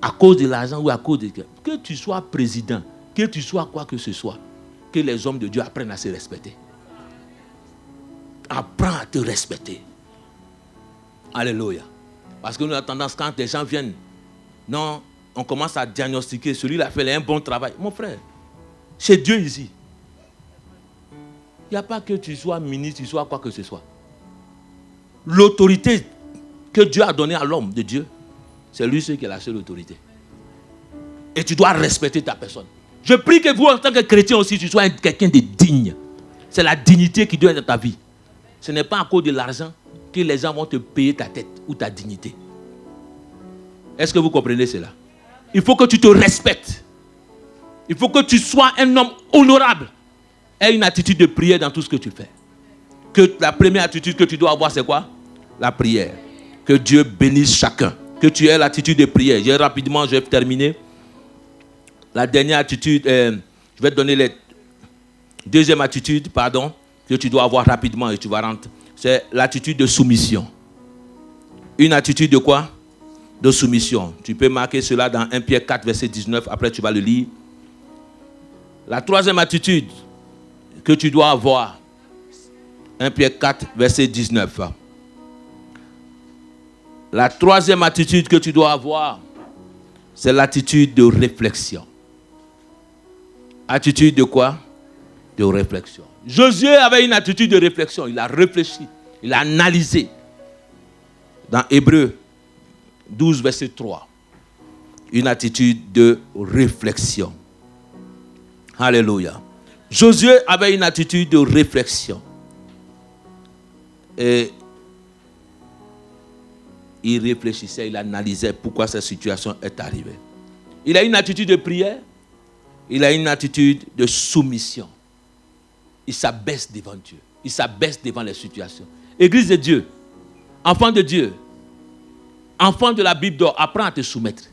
À cause de l'argent ou à cause de... Que tu sois président, que tu sois quoi que ce soit, que les hommes de Dieu apprennent à se respecter. Apprends à te respecter. Alléluia. Parce que nous avons tendance, quand des gens viennent, non, on commence à diagnostiquer, celui-là fait un bon travail. Mon frère, c'est Dieu ici. Il n'y a pas que tu sois ministre, tu sois quoi que ce soit. L'autorité que Dieu a donnée à l'homme de Dieu, c'est lui qui est la seule autorité. Et tu dois respecter ta personne. Je prie que vous, en tant que chrétien aussi, tu sois quelqu'un de digne. C'est la dignité qui doit être dans ta vie. Ce n'est pas à cause de l'argent que les gens vont te payer ta tête ou ta dignité. Est-ce que vous comprenez cela? Il faut que tu te respectes. Il faut que tu sois un homme honorable. Aie une attitude de prière dans tout ce que tu fais. Que la première attitude que tu dois avoir, c'est quoi? La prière. Que Dieu bénisse chacun. Que tu aies l'attitude de prière. Rapidement, je vais terminer. La dernière attitude, je vais te donner la deuxième attitude, que tu dois avoir rapidement et tu vas rentrer. C'est l'attitude de soumission. Une attitude de quoi? De soumission. Tu peux marquer cela dans 1 Pierre 4, verset 19. Après, tu vas le lire. La troisième attitude que tu dois avoir, 1 Pierre 4, verset 19. La troisième attitude que tu dois avoir, c'est l'attitude de réflexion. Attitude de quoi? De réflexion. Josué avait une attitude de réflexion. Il a réfléchi. Il a analysé. Dans Hébreux 12, verset 3. Une attitude de réflexion. Alléluia. Josué avait une attitude de réflexion. Et il réfléchissait, il analysait pourquoi cette situation est arrivée. Il a une attitude de prière. Il a une attitude de soumission. Il s'abaisse devant Dieu. Il s'abaisse devant les situations. Église de Dieu, enfant de Dieu, enfant de la Bible d'or, apprends à te soumettre.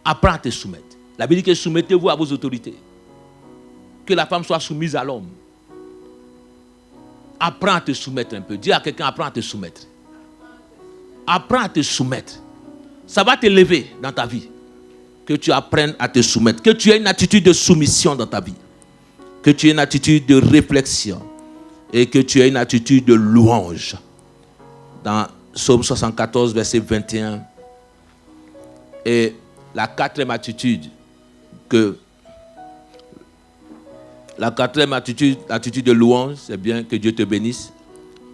Apprends à te soumettre. La Bible dit que soumettez-vous à vos autorités. Que la femme soit soumise à l'homme. Apprends à te soumettre un peu. Dis à quelqu'un, apprends à te soumettre. Apprends à te soumettre. Ça va t'élever dans ta vie. Que tu apprennes à te soumettre. Que tu aies une attitude de soumission dans ta vie. Que tu aies une attitude de réflexion. Et que tu aies une attitude de louange. Dans Psaume 74, verset 21. Et la quatrième attitude l'attitude de louange, c'est bien, que Dieu te bénisse.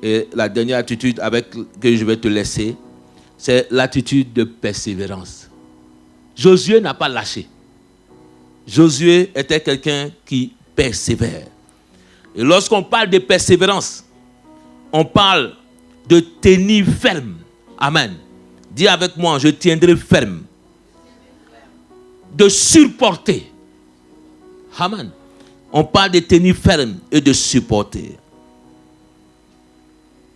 Et la dernière attitude que je vais te laisser, c'est l'attitude de persévérance. Josué n'a pas lâché. Josué était quelqu'un qui persévère. Et lorsqu'on parle de persévérance, on parle de tenir ferme. Amen. Dis avec moi, je tiendrai ferme. De supporter. Amen. On parle de tenir ferme et de supporter.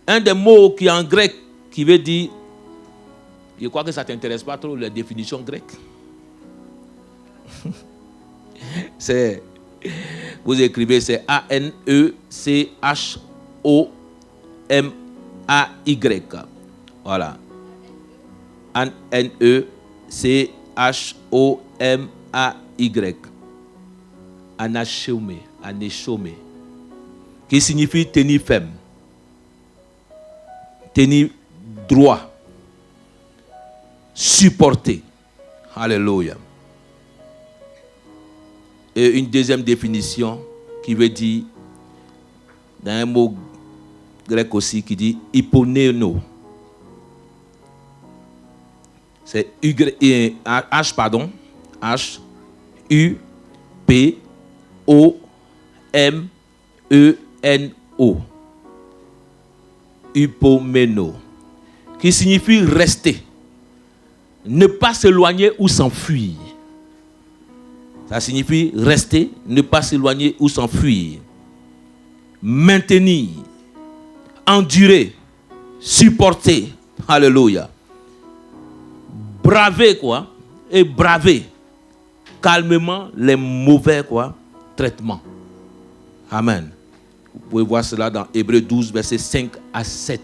Un des mots qui est en grec, qui veut dire, je crois que ça ne t'intéresse pas trop, la définition grecque. C'est, vous écrivez, c'est A-N-E-C-H-O-M-A-Y. Voilà. A-N-E-C-H-O-M-A-Y. Anachome, qui signifie tenir ferme. Tenir droit, supporter. Alléluia. Et une deuxième définition qui veut dire, dans un mot grec aussi, qui dit hyponéno. C'est H, pardon. H, U, P, O, M, E, N, O. Hypomeno. Qui signifie rester. Ne pas s'éloigner ou s'enfuir. Ça signifie rester, ne pas s'éloigner ou s'enfuir. Maintenir, endurer, supporter. Alléluia. Braver quoi, et braver calmement les mauvais quoi, traitements. Amen. Vous pouvez voir cela dans Hébreux 12, versets 5 à 7.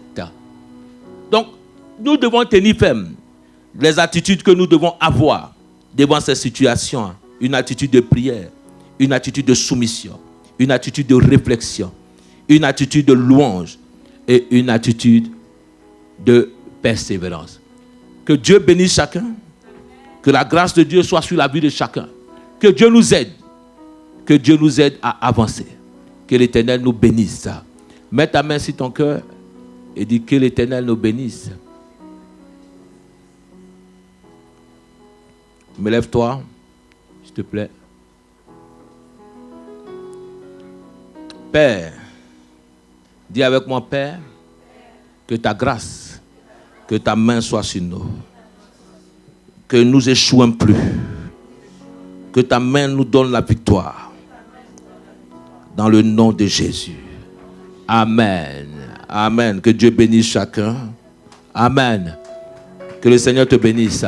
Donc, nous devons tenir ferme les attitudes que nous devons avoir devant ces situations. Une attitude de prière, une attitude de soumission, une attitude de réflexion, une attitude de louange et une attitude de persévérance. Que Dieu bénisse chacun, que la grâce de Dieu soit sur la vie de chacun, que Dieu nous aide, à avancer, que l'Éternel nous bénisse. Mets ta main sur ton cœur et dis que l'Éternel nous bénisse. Me lève-toi, s'il te plaît. Père, dis avec moi, Père, que ta grâce, que ta main soit sur nous. Que nous échouons plus. Que ta main nous donne la victoire. Dans le nom de Jésus. Amen. Amen. Que Dieu bénisse chacun. Amen. Que le Seigneur te bénisse.